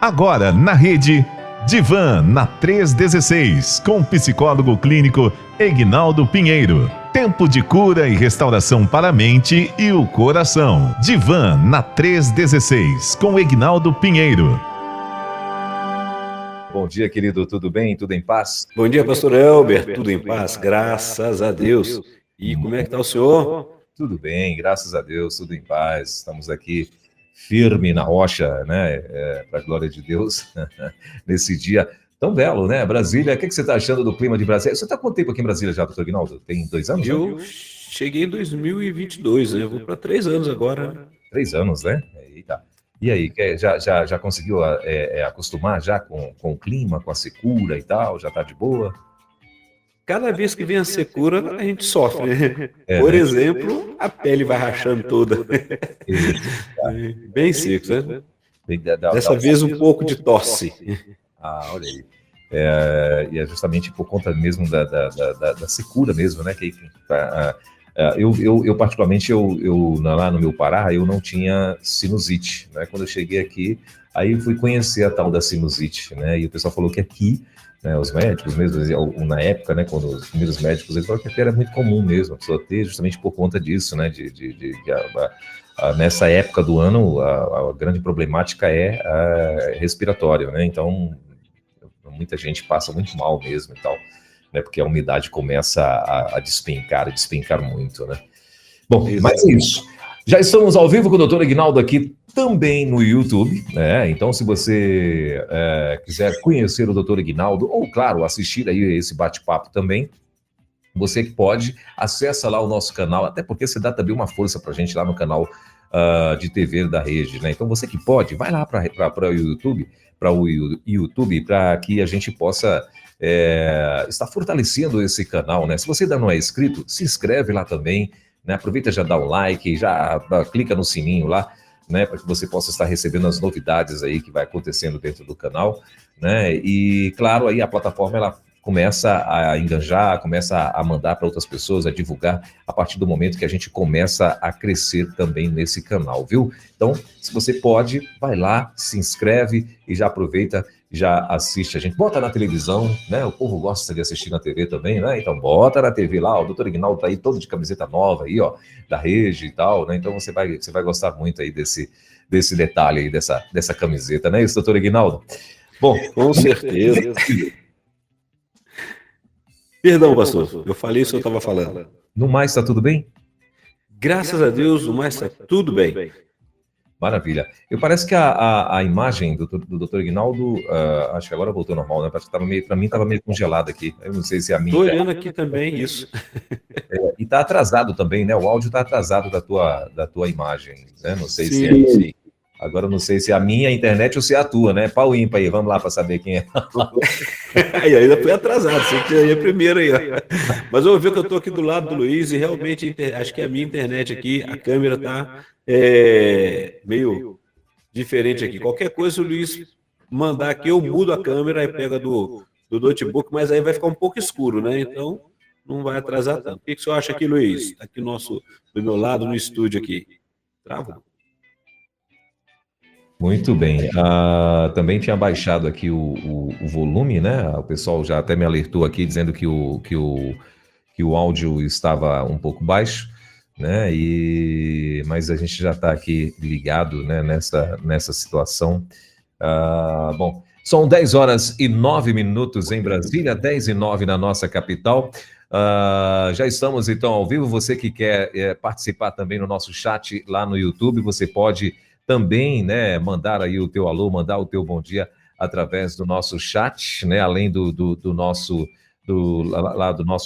Agora na rede Divan na 316, com o psicólogo clínico Egnaldo Pinheiro. Tempo de cura e restauração para a mente e o coração. Divan na 316, com Egnaldo Pinheiro. Bom dia, querido. Tudo bem? Tudo em paz? Bom dia, pastor Elber. Tudo em paz? Graças a Deus. E como é que está o senhor? Tudo bem, graças a Deus, tudo em paz. Estamos aqui firme na rocha, né? Para a glória de Deus, nesse dia tão belo, né? Brasília, o que você está achando do clima de Brasília? Você está quanto tempo aqui em Brasília já, doutor Egnaldo? Tem 2 anos? Eu cheguei em 2022, né? Eu vou para 3 anos agora. 3 anos, né? Eita. E aí, já conseguiu acostumar já com o clima, com a secura e tal? Já está de boa? Cada vez que vem a secura, a gente sofre, né? Por exemplo, a pele vai rachando toda. Bem seco, né? Dessa vez um pouco de tosse. Ah, olha aí. E é justamente por conta mesmo da secura mesmo, né? Eu particularmente, lá no meu Pará, eu não tinha sinusite, né? Quando eu cheguei aqui, aí eu fui conhecer a tal da sinusite, né? E o pessoal falou que aqui, né, os médicos mesmo, na época, né, quando os primeiros médicos, eles falaram que aqui era muito comum mesmo, a pessoa ter, justamente por conta disso, né? Nessa época do ano, a grande problemática é respiratória, né? Então, muita gente passa muito mal mesmo e tal, né? Porque a umidade começa a despencar muito, né? Bom, mas é isso. Já estamos ao vivo com o doutor Egnaldo aqui também no YouTube, né? Então, se você quiser conhecer o doutor Egnaldo, ou, claro, assistir aí esse bate-papo também, você que pode, acessa lá o nosso canal, até porque você dá também uma força pra gente lá no canal de TV da rede, né? Então, você que pode, vai lá para o YouTube, para que a gente possa estar fortalecendo esse canal, né? Se você ainda não é inscrito, se inscreve lá também, né? Aproveita, já dá um like, já clica no sininho lá, né? Para que você possa estar recebendo as novidades aí que vai acontecendo dentro do canal, né? E, claro, aí a plataforma, ela começa a enganjar, começa a mandar para outras pessoas, a divulgar, a partir do momento que a gente começa a crescer também nesse canal, viu? Então, se você pode, vai lá, se inscreve e já aproveita, já assiste a gente. Bota na televisão, né? O povo gosta de assistir na TV também, né? Então, bota na TV lá, o doutor Egnaldo tá aí todo de camiseta nova aí, ó, da rede e tal, né? Então, você vai gostar muito aí desse detalhe aí, dessa camiseta, né? Isso, doutor Egnaldo? Bom, com certeza. Perdão, pastor, eu falei isso que eu estava falando. No mais, está tudo bem? Graças a Deus, no mais está tudo bem. Maravilha. Parece que a imagem do doutor Egnaldo, acho que agora voltou normal, né? Parece que para mim estava meio congelada aqui. Eu não sei se a minha... Estou olhando aqui também isso. E está atrasado também, né? O áudio está atrasado da tua imagem, né? Não sei Sim. se é... Agora eu não sei se é a minha internet ou se é a tua, né? Pau ímpar aí, vamos lá para saber quem é. Aí ainda foi atrasado, você que ia primeiro aí. Mas eu vi que eu estou aqui do lado do Luiz e realmente acho que a minha internet aqui, a câmera está meio diferente aqui. Qualquer coisa, o Luiz mandar aqui, eu mudo a câmera e pega do notebook, mas aí vai ficar um pouco escuro, né? Então não vai atrasar tanto. O que o senhor acha aqui, Luiz? Está aqui do meu lado no estúdio aqui. Trava? Muito bem. Também tinha baixado aqui o volume, né? O pessoal já até me alertou aqui dizendo que o áudio estava um pouco baixo, né? Mas a gente já está aqui ligado, né? Nessa situação. Bom, são 10h09 em Brasília, 10h09 na nossa capital. Já estamos então ao vivo. Você que quer participar também no nosso chat lá no YouTube, você pode também, né, mandar aí o teu alô, mandar o teu bom dia através do nosso chat, né, além do nosso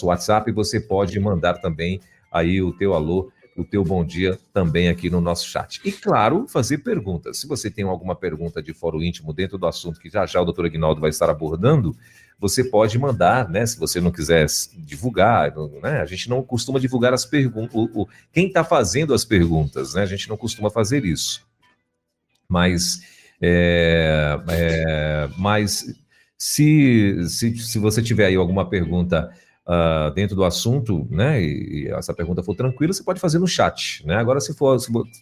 WhatsApp, você pode mandar também aí o teu alô, o teu bom dia também aqui no nosso chat. E, claro, fazer perguntas. Se você tem alguma pergunta de fórum íntimo dentro do assunto que já o doutor Egnaldo vai estar abordando, você pode mandar, né, se você não quiser divulgar, né, a gente não costuma divulgar as perguntas, quem está fazendo as perguntas, né, a gente não costuma fazer isso. Mas se você tiver aí alguma pergunta dentro do assunto, né, e essa pergunta for tranquila, você pode fazer no chat, né? Agora, se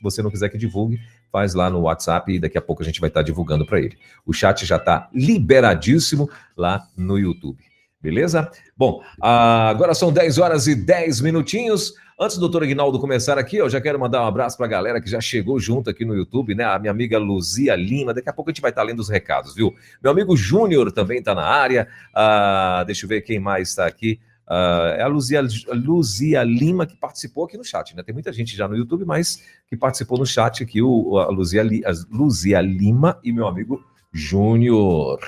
você não quiser que divulgue, faz lá no WhatsApp e daqui a pouco a gente vai estar divulgando para ele. O chat já está liberadíssimo lá no YouTube, beleza? Bom, agora são 10 horas e 10 minutinhos. Antes do doutor Aguinaldo começar aqui, eu já quero mandar um abraço para a galera que já chegou junto aqui no YouTube, né? A minha amiga Luzia Lima, daqui a pouco a gente vai estar lendo os recados, viu? Meu amigo Júnior também está na área, deixa eu ver quem mais está aqui. É a Luzia Lima que participou aqui no chat, né? Tem muita gente já no YouTube, mas que participou no chat aqui, a Luzia Lima e meu amigo Júnior.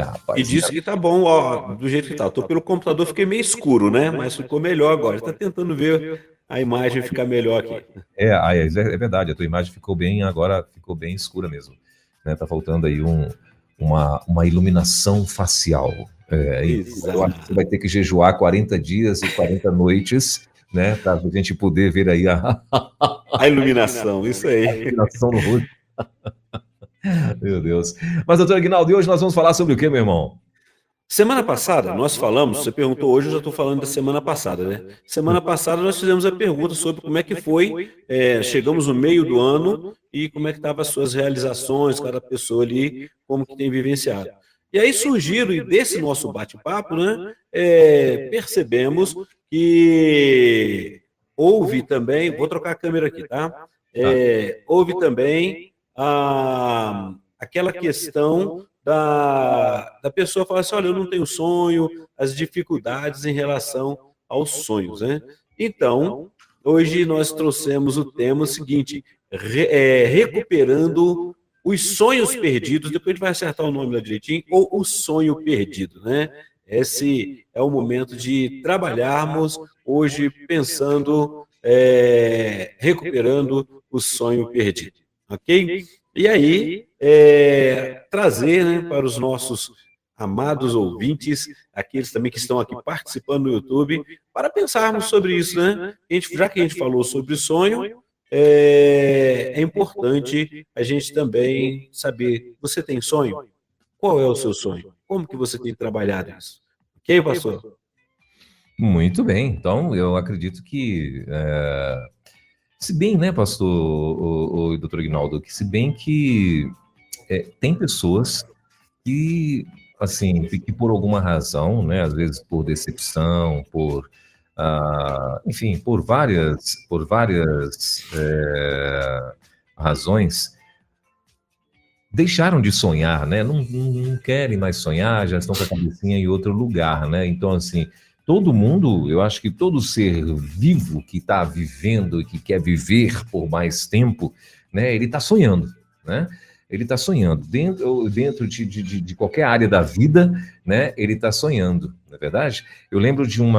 Rapaz. E disse que tá bom, ó, do jeito que tá. Eu tô pelo computador, fiquei meio escuro, né? Mas ficou melhor agora. Tá tentando ver a imagem ficar melhor aqui. É verdade, a tua imagem ficou bem escura mesmo, né? Tá faltando aí uma iluminação facial. Eu acho que você vai ter que jejuar 40 dias e 40 noites, né? Para a gente poder ver aí a iluminação, isso aí. A iluminação no rosto. Meu Deus. Mas, doutor Aguinaldo, e hoje nós vamos falar sobre o que, meu irmão? Semana passada, nós falamos, você perguntou hoje, eu já estou falando da semana passada, né? Semana passada nós fizemos a pergunta sobre como é que foi, chegamos no meio do ano e como é que estavam as suas realizações, cada pessoa ali, como que tem vivenciado. E aí surgiram, e desse nosso bate-papo, né, percebemos que houve também, vou trocar a câmera aqui, tá? Houve também aquela questão da pessoa falar assim, olha, eu não tenho sonho, as dificuldades em relação aos sonhos, né? Então, hoje nós trouxemos o tema seguinte, recuperando os sonhos perdidos, depois a gente vai acertar o nome lá direitinho, ou o sonho perdido, né? Esse é o momento de trabalharmos hoje pensando, recuperando o sonho perdido, ok? E aí, trazer, né, para os nossos amados ouvintes, aqueles também que estão aqui participando no YouTube, para pensarmos sobre isso, né? Já que a gente falou sobre sonho, é importante a gente também saber, você tem sonho? Qual é o seu sonho? Como que você tem trabalhado isso? Ok, pastor? Muito bem, então eu acredito que, se bem, né, pastor, o doutor Aguinaldo, que se bem que tem pessoas que, assim, que por alguma razão, né, às vezes por decepção, enfim, por várias razões, deixaram de sonhar, né? Não querem mais sonhar, já estão com a cabecinha em outro lugar, né? Então, assim, todo mundo, eu acho que todo ser vivo que está vivendo e que quer viver por mais tempo, né? Ele está sonhando, né? Ele está sonhando. Dentro de qualquer área da vida, né? Ele está sonhando, não é verdade? Eu lembro de um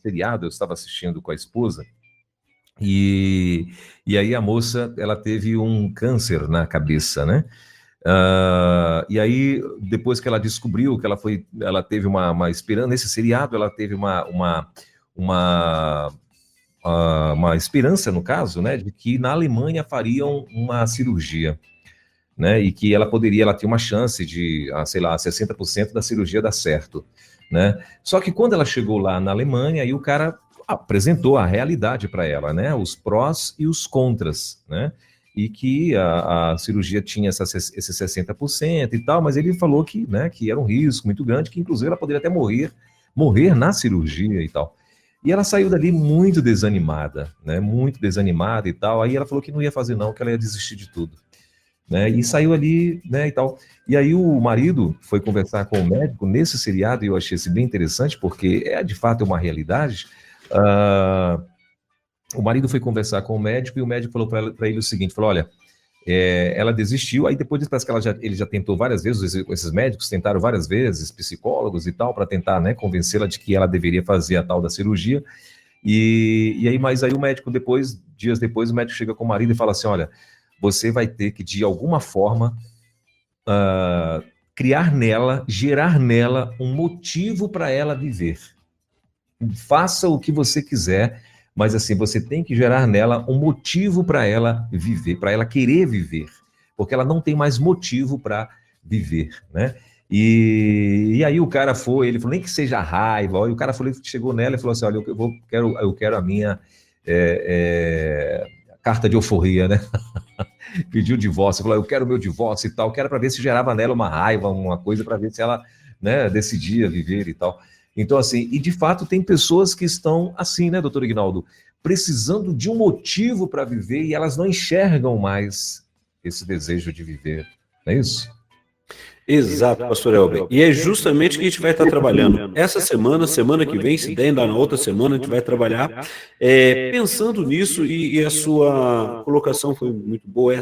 seriado, eu estava assistindo com a esposa, e aí a moça, ela teve um câncer na cabeça, né? E aí, depois que ela descobriu que ela teve uma esperança, nesse seriado, ela teve uma esperança, no caso, né, de que na Alemanha fariam uma cirurgia, né, e que ela tinha uma chance de, sei lá, 60% da cirurgia dar certo, né? Só que quando ela chegou lá na Alemanha, aí o cara apresentou a realidade para ela, né, os prós e os contras, né, e que a cirurgia tinha esses 60% e tal, mas ele falou que, né, que era um risco muito grande, que inclusive ela poderia até morrer na cirurgia e tal. E ela saiu dali muito desanimada, né, muito desanimada e tal. Aí ela falou que não ia fazer não, que ela ia desistir de tudo, né, e saiu ali, né, e tal. E aí o marido foi conversar com o médico nesse seriado, e eu achei isso bem interessante, porque de fato uma realidade. O marido foi conversar com o médico e o médico falou para ele o seguinte, falou, olha, ela desistiu, aí depois parece que ele já tentou várias vezes, esses médicos tentaram várias vezes, psicólogos e tal, para tentar, né, convencê-la de que ela deveria fazer a tal da cirurgia, mas aí o médico dias depois, o médico chega com o marido e fala assim, olha, você vai ter que, de alguma forma, gerar nela um motivo para ela viver. Faça o que você quiser, mas assim, você tem que gerar nela um motivo para ela viver, para ela querer viver, porque ela não tem mais motivo para viver, né? E aí o cara foi, ele falou, nem que seja raiva, e o cara falou, chegou nela e falou assim, olha, eu quero a minha carta de euforia, né? Pediu divórcio, falou, eu quero o meu divórcio e tal, que era para ver se gerava nela uma raiva, uma coisa, para ver se ela, né, decidia viver e tal. Então, assim, e de fato tem pessoas que estão assim, né, doutor Ignaldo, precisando de um motivo para viver e elas não enxergam mais esse desejo de viver, não é isso? Exato, pastor Elber. E é justamente o que a gente vai estar trabalhando. Essa semana, semana que vem, se der ainda na outra semana, a gente vai trabalhar pensando nisso, e a sua colocação foi muito boa,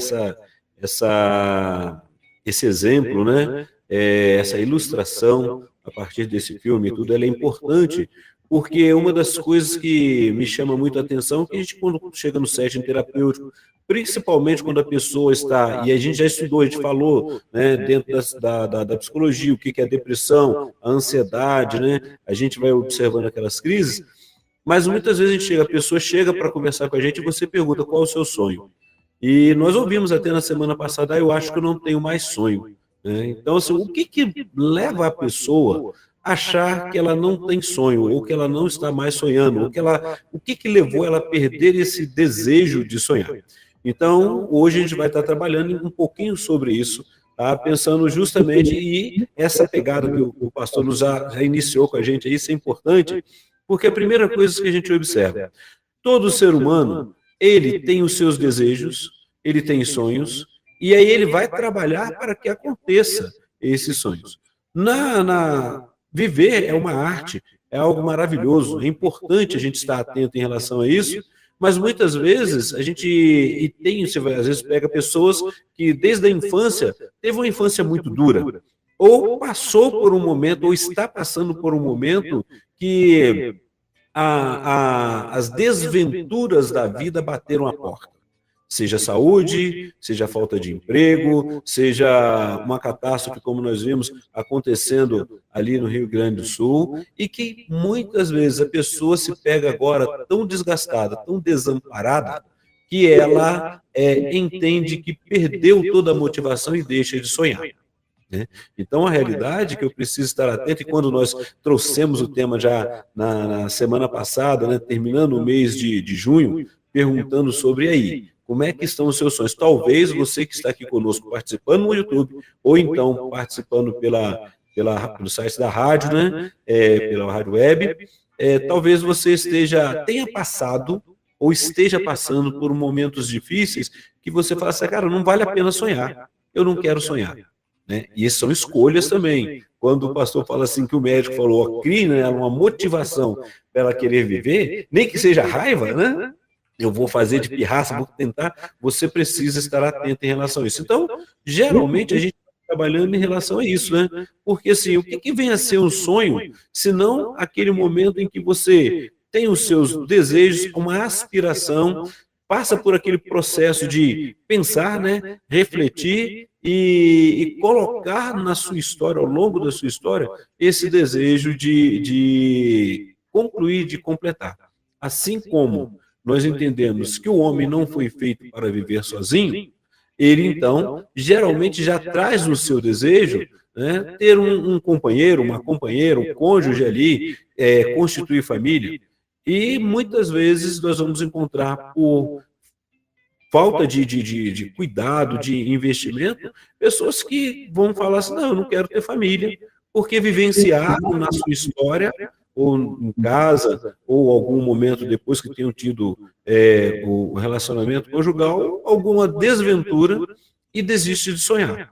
esse exemplo, né? Essa ilustração a partir desse filme e tudo, ela é importante, porque uma das coisas que me chama muito a atenção é que a gente, quando chega no setting terapêutico, principalmente quando a pessoa está, e a gente já estudou, a gente falou, né, dentro da psicologia, o que é a depressão, a ansiedade, né, a gente vai observando aquelas crises, mas muitas vezes a pessoa chega para conversar com a gente e você pergunta qual é o seu sonho. E nós ouvimos até na semana passada, eu acho que eu não tenho mais sonho. Né? Então, assim, o que leva a pessoa a achar que ela não tem sonho, ou que ela não está mais sonhando, ou o que levou ela a perder esse desejo de sonhar? Então, hoje a gente vai estar trabalhando um pouquinho sobre isso, tá? Pensando justamente, e essa pegada que o pastor nos já iniciou com a gente, isso é importante, porque a primeira coisa que a gente observa, todo ser humano, ele tem os seus desejos, ele tem sonhos, e aí ele vai trabalhar para que aconteça esses sonhos. Viver é uma arte, é algo maravilhoso, é importante a gente estar atento em relação a isso, mas muitas vezes a gente você às vezes pega pessoas que desde a infância teve uma infância muito dura, ou passou por um momento, ou está passando por um momento que as desventuras da vida bateram a porta. Seja saúde, seja falta de emprego, seja uma catástrofe como nós vimos acontecendo ali no Rio Grande do Sul, e que muitas vezes a pessoa se pega agora tão desgastada, tão desamparada, que ela entende que perdeu toda a motivação e deixa de sonhar. Né? Então, a realidade é que eu preciso estar atento, e quando nós trouxemos o tema já na semana passada, né, terminando o mês de junho, perguntando sobre aí, como é que estão os seus sonhos? Talvez você que está aqui conosco participando no YouTube, ou então participando pelo site da rádio, né? Pela rádio web, talvez você tenha passado ou esteja passando por momentos difíceis que você fala assim, cara, não vale a pena sonhar, eu não quero sonhar. Né? E essas são escolhas também. Quando o pastor fala assim que o médico falou, cria, né, uma motivação para ela querer viver, nem que seja raiva, né? Eu vou fazer de pirraça, vou tentar, você precisa estar atento em relação a isso. Então, geralmente a gente está trabalhando em relação a isso, né? Porque assim, o que vem a ser um sonho, se não aquele momento em que você tem os seus desejos, uma aspiração, passa por aquele processo de pensar, né? Refletir e colocar na sua história, ao longo da sua história, esse desejo de concluir, de completar. Assim como nós entendemos que o homem não foi feito para viver sozinho, ele então geralmente já traz no seu desejo, né, ter um companheiro, uma companheira, um cônjuge ali, constituir família. E muitas vezes nós vamos encontrar, por falta de cuidado, de investimento, pessoas que vão falar assim, não, eu não quero ter família, porque vivenciaram na sua história, ou em casa, ou algum momento depois que tenham tido o relacionamento conjugal, alguma desventura, e desiste de sonhar.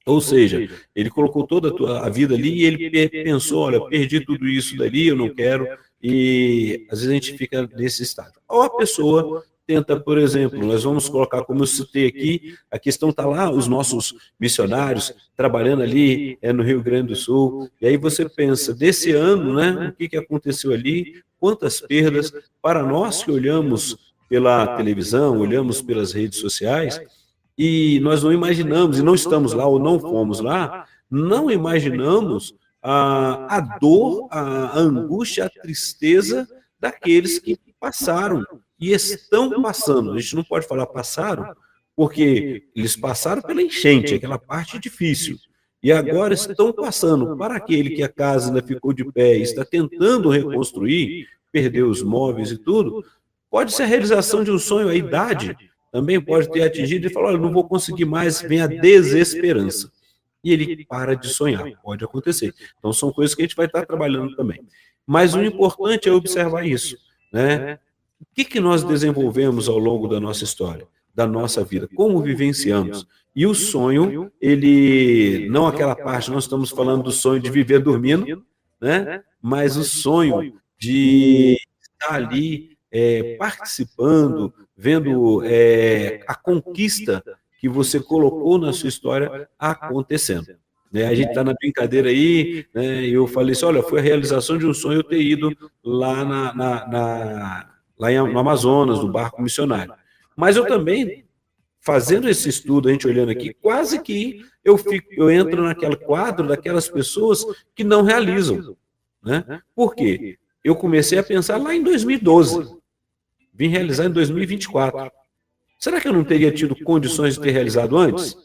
Ou seja, ele colocou toda a vida ali e ele pensou, olha, perdi tudo isso dali, eu não quero, e às vezes a gente fica nesse estado. Ou a pessoa tenta, por exemplo, nós vamos colocar, como eu citei aqui, a questão está lá, os nossos missionários trabalhando ali no Rio Grande do Sul, e aí você pensa, desse ano, né, o que aconteceu ali, quantas perdas, para nós que olhamos pela televisão, olhamos pelas redes sociais, e nós não imaginamos, e não estamos lá, ou não fomos lá, não imaginamos a dor, a angústia, a tristeza daqueles que passaram e estão passando. A gente não pode falar passaram, porque eles passaram pela enchente, aquela parte difícil. e agora estão passando. Para aquele que a casa ainda ficou de pé e está tentando reconstruir, perdeu os móveis e tudo, pode ser a realização de um sonho, a idade também pode ter atingido e falar, olha, não vou conseguir mais, vem a desesperança. E ele para de sonhar, pode acontecer. Então são coisas que a gente vai estar trabalhando também. Mas o importante é observar isso, né? O que nós desenvolvemos ao longo da nossa história, da nossa vida, como vivenciamos. E o sonho, ele, não aquela parte, nós estamos falando do sonho de viver dormindo, né? Mas o sonho de estar ali participando, vendo a conquista que você colocou na sua história acontecendo. Né? A gente está na brincadeira aí, né? Eu falei assim, olha, foi a realização de um sonho eu ter ido lá no Amazonas, no barco missionário. Mas eu também, fazendo esse estudo, a gente olhando aqui, quase que eu entro naquele quadro daquelas pessoas que não realizam. Né? Por quê? Eu comecei a pensar lá em 2012, vim realizar em 2024. Será que eu não teria tido condições de ter realizado antes?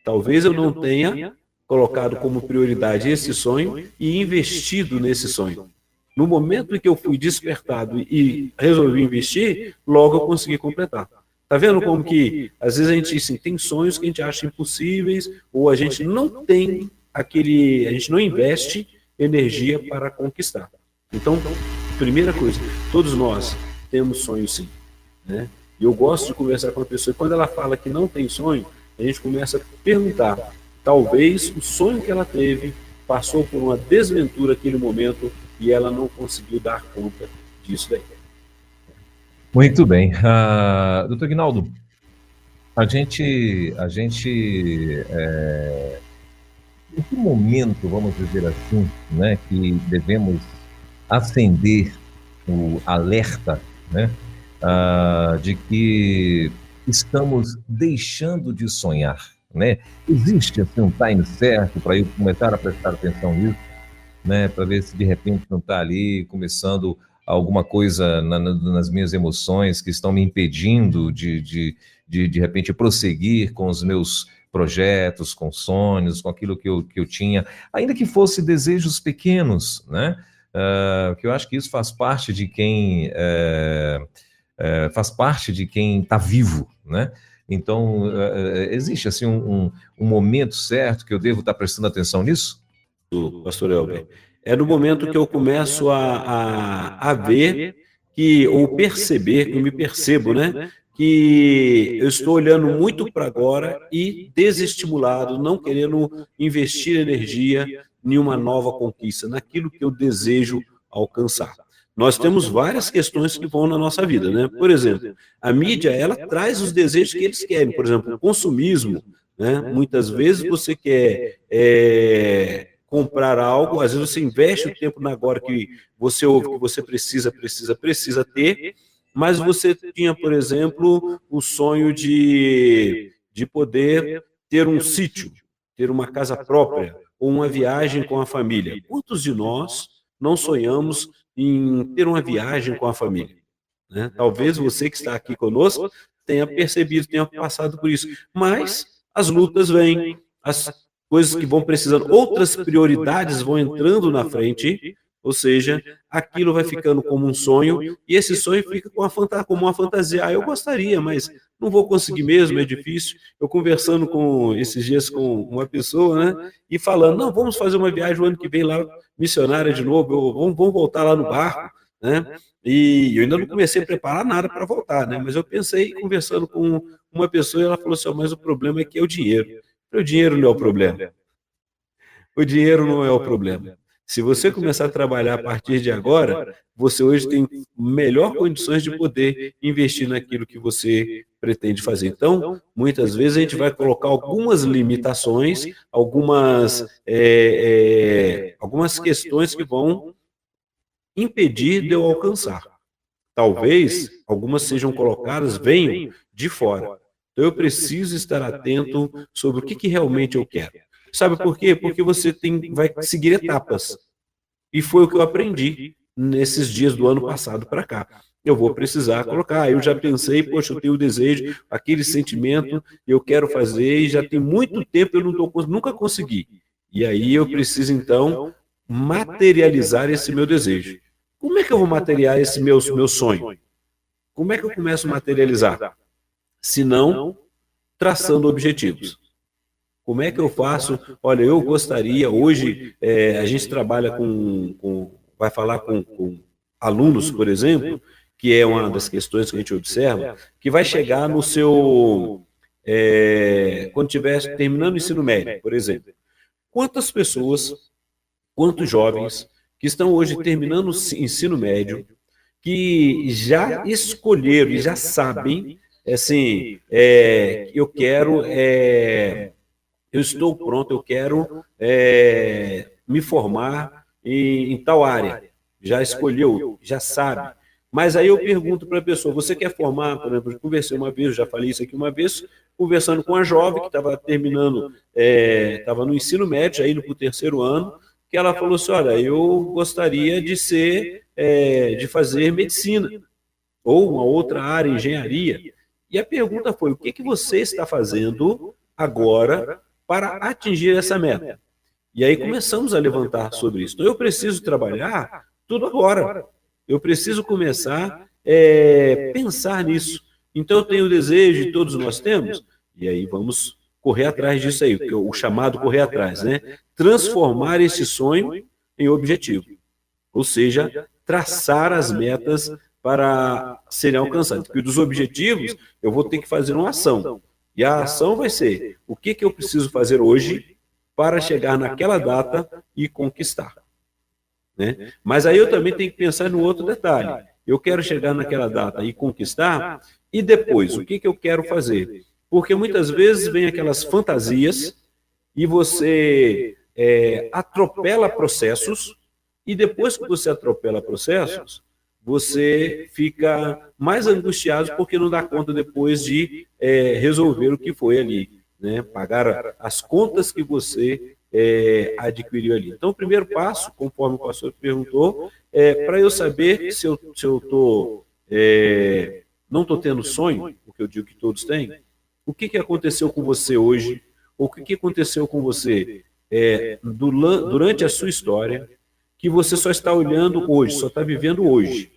Talvez eu não tenha colocado como prioridade esse sonho e investido nesse sonho. No momento em que eu fui despertado e resolvi investir, logo eu consegui completar. Tá vendo como que, às vezes a gente assim, tem sonhos que a gente acha impossíveis, ou a gente não tem a gente não investe energia para conquistar. Então, primeira coisa, todos nós temos sonhos sim, né? E eu gosto de conversar com a pessoa, e quando ela fala que não tem sonho, a gente começa a perguntar, talvez o sonho que ela teve passou por uma desventura naquele momento e ela não conseguiu dar conta disso daí. Muito bem. Doutor Guinaldo, a gente em que momento, vamos dizer assim, né, que devemos acender o alerta, né, de que estamos deixando de sonhar, né? Existe assim um time certo para eu começar a prestar atenção nisso, né, para ver se de repente não está ali começando alguma coisa nas minhas emoções que estão me impedindo de repente prosseguir com os meus projetos, com sonhos, com aquilo que eu tinha, ainda que fosse desejos pequenos, né? Que eu acho que isso faz parte de quem está vivo, né? Então, existe assim um momento certo que eu devo estar prestando atenção nisso? Pastor Elber, é no momento que eu começo a ver ou perceber, que eu me percebo, né? Que eu estou olhando muito para agora e desestimulado, não querendo investir energia em uma nova conquista, naquilo que eu desejo alcançar. Nós temos várias questões que vão na nossa vida, né? Por exemplo, a mídia, ela traz os desejos que eles querem, por exemplo, o consumismo, né? Muitas vezes você quer comprar algo, às vezes você investe o tempo na agora que você ouve que você precisa ter, mas você tinha, por exemplo, o sonho de poder ter um sítio, ter uma casa própria, ou uma viagem com a família. Quantos de nós não sonhamos em ter uma viagem com a família? Né? Talvez você que está aqui conosco tenha percebido, tenha passado por isso, mas as lutas vêm, as coisas que vão precisando, outras prioridades vão entrando na frente, ou seja, aquilo vai ficando como um sonho, e esse sonho fica como uma fantasia. Eu gostaria, mas não vou conseguir mesmo, é difícil. Eu conversando esses dias com uma pessoa, né, e falando, não, vamos fazer uma viagem o ano que vem lá, missionária de novo, vamos voltar lá no barco, né, e eu ainda não comecei a preparar nada para voltar, né, mas eu pensei, conversando com uma pessoa, e ela falou assim, mas o problema é que é o dinheiro. O dinheiro não é o problema. O dinheiro não é o problema. Se você começar a trabalhar a partir de agora, você hoje tem melhor condições de poder investir naquilo que você pretende fazer. Então, muitas vezes a gente vai colocar algumas limitações, algumas questões que vão impedir de eu alcançar. Talvez algumas sejam colocadas, venham de fora. Então, eu preciso estar atento sobre o que realmente eu quero. Sabe por quê? Porque você vai seguir etapas. E foi o que eu aprendi nesses dias do ano passado para cá. Eu vou precisar colocar. Eu já pensei, poxa, eu tenho o desejo, aquele sentimento, eu quero fazer, e já tem muito tempo eu nunca consegui. E aí eu preciso, então, materializar esse meu desejo. Como é que eu vou materializar esse meu sonho? Como é que eu começo a materializar? Se não, traçando objetivos. Como é que eu faço? Olha, eu gostaria, hoje a gente trabalha vai falar com alunos, por exemplo, que é uma das questões que a gente observa, que vai chegar no seu, quando estiver terminando o ensino médio, por exemplo. Quantas pessoas, quantos jovens que estão hoje terminando o ensino médio, que já escolheram e já sabem, assim, eu quero, eu estou pronto, eu quero me formar em tal área. Já escolheu, já sabe. Mas aí eu pergunto para a pessoa, você quer formar, por exemplo, eu conversei uma vez, eu já falei isso aqui uma vez, conversando com uma jovem que estava terminando, estava no ensino médio, já indo para o 3º ano, que ela falou assim, olha, eu gostaria de de fazer medicina, ou uma outra área, engenharia. E a pergunta foi, o que você está fazendo agora para atingir essa meta? E aí começamos a levantar sobre isso. Então eu preciso trabalhar tudo agora. Eu preciso começar a pensar nisso. Então eu tenho o desejo, e todos nós temos, e aí vamos correr atrás disso aí, o chamado correr atrás, né? Transformar esse sonho em objetivo. Ou seja, traçar as metas para serem alcançadas. Porque dos objetivos, eu vou ter que fazer uma ação. E a ação vai ser, o que eu preciso fazer hoje para chegar naquela data e conquistar. Né? Mas aí eu também tenho que pensar no outro detalhe. Eu quero chegar naquela data e conquistar, e depois, o que eu quero fazer? Porque muitas vezes vem aquelas fantasias e você atropela processos, e depois que você atropela processos, você fica mais angustiado porque não dá conta depois de resolver o que foi ali, né? Pagar as contas que você adquiriu ali. Então, o primeiro passo, conforme o pastor perguntou, para eu saber se eu não estou tendo sonho, o que eu digo que todos têm, o que aconteceu com você hoje, ou o que aconteceu com você durante a sua história, que você só está olhando hoje, só está vivendo hoje.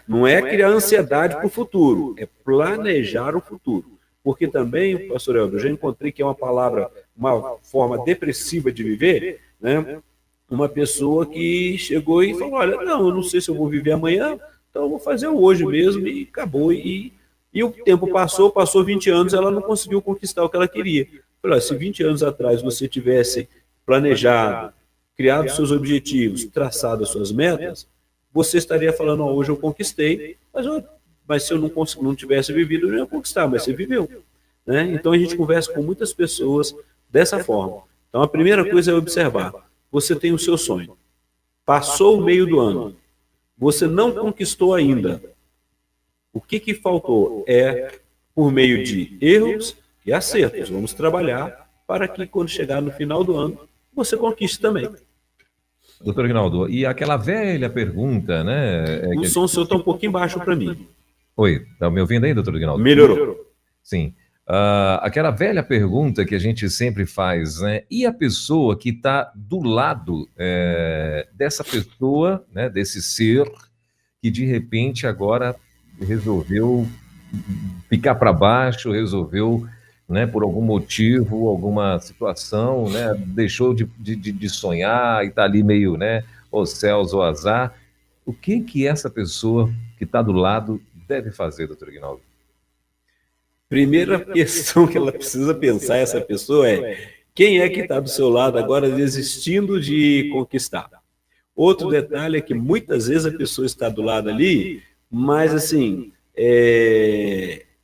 Não é criar ansiedade para o futuro, é planejar o futuro. Porque também, pastor Elber, eu já encontrei que é uma palavra, uma forma depressiva de viver, né? Uma pessoa que chegou e falou, olha, não, eu não sei se eu vou viver amanhã, então eu vou fazer hoje mesmo, e acabou. E o tempo passou 20 anos, ela não conseguiu conquistar o que ela queria. Falei, se 20 anos atrás você tivesse planejado, criado seus objetivos, traçado as suas metas, você estaria falando, hoje eu conquistei, mas se eu não tivesse vivido, eu não ia conquistar, mas você viveu. Né? Então a gente conversa com muitas pessoas dessa forma. Então a primeira coisa é observar, você tem o seu sonho, passou o meio do ano, você não conquistou ainda. O que faltou? Por meio de erros e acertos. Vamos trabalhar para que quando chegar no final do ano, você conquiste também. Doutor Aguinaldo, e aquela velha pergunta, né? O som seu está um pouquinho baixo para mim. Oi, está me ouvindo aí, doutor Aguinaldo? Melhorou. Sim. Aquela velha pergunta que a gente sempre faz, né? E a pessoa que está do lado dessa pessoa, né? Desse ser, que de repente agora resolveu ficar para baixo, resolveu, né, por algum motivo, alguma situação, né, deixou de sonhar e está ali meio, né, os céus, o azar. O que essa pessoa que está do lado deve fazer, doutor Aguinaldo? Primeira questão que ela precisa pensar, essa pessoa, quem é que está do seu lado agora desistindo de conquistar? Outro detalhe é que muitas vezes a pessoa está do lado ali, mas assim,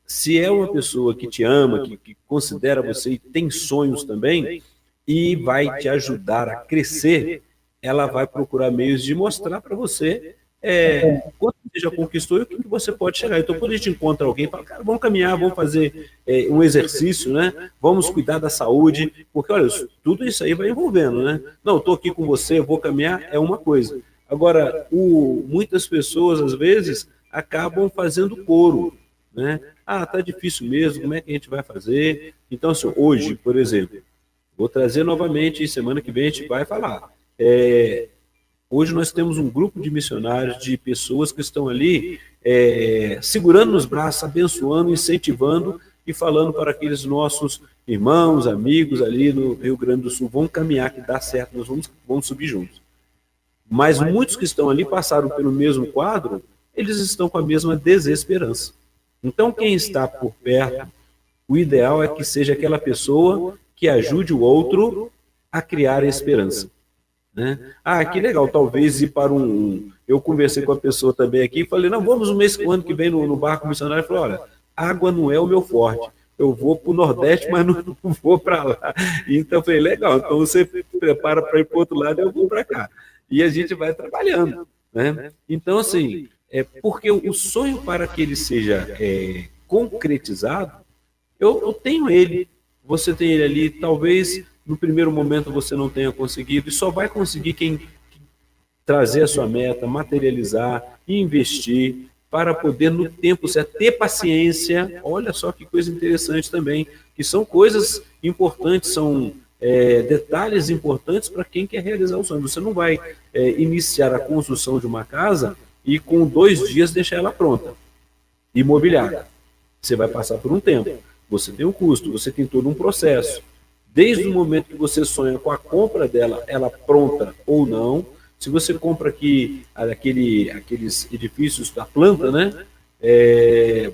se é uma pessoa que te ama, que considera você e tem sonhos também, e vai te ajudar a crescer, ela vai procurar meios de mostrar para você quanto você já conquistou e o que você pode chegar. Então, quando a gente encontra alguém, fala, cara, vamos caminhar, vamos fazer um exercício, né? Vamos cuidar da saúde, porque, olha, tudo isso aí vai envolvendo, né? Não, estou aqui com você, vou caminhar, é uma coisa. Agora, muitas pessoas, às vezes, acabam fazendo coro, né? Tá difícil mesmo, como é que a gente vai fazer? Então, assim, hoje, por exemplo, Vou trazer novamente, e semana que vem a gente vai falar. Hoje nós temos um grupo de missionários, de pessoas que estão ali segurando nos braços, abençoando, incentivando e falando para aqueles nossos irmãos, amigos ali no Rio Grande do Sul, vamos caminhar que dá certo, nós vamos subir juntos. Mas muitos que estão ali passaram pelo mesmo quadro, eles estão com a mesma desesperança. Então quem está por perto, o ideal é que seja aquela pessoa que ajude o outro a criar a esperança. Né? Que legal, talvez ir para Eu conversei com a pessoa também aqui e falei, não, vamos o ano que vem no barco missionário. Ele falou, olha, água não é o meu forte. Eu vou para o Nordeste, mas não vou para lá. Então eu falei, legal, então você prepara para ir para o outro lado e eu vou para cá. E a gente vai trabalhando. Né? Então, assim, porque o sonho para que ele seja concretizado, eu tenho ele. Você tem ele ali, talvez no primeiro momento você não tenha conseguido, e só vai conseguir quem trazer a sua meta, materializar, investir, para poder no tempo certo, ter paciência. Olha só que coisa interessante também, que são coisas importantes, são detalhes importantes para quem quer realizar o sonho. Você não vai iniciar a construção de uma casa e com 2 dias deixar ela pronta, imobiliada. Você vai passar por um tempo, você tem um custo, você tem todo um processo. Desde o momento que você sonha com a compra dela, ela pronta ou não. Se você compra aqui aqueles edifícios da planta, né?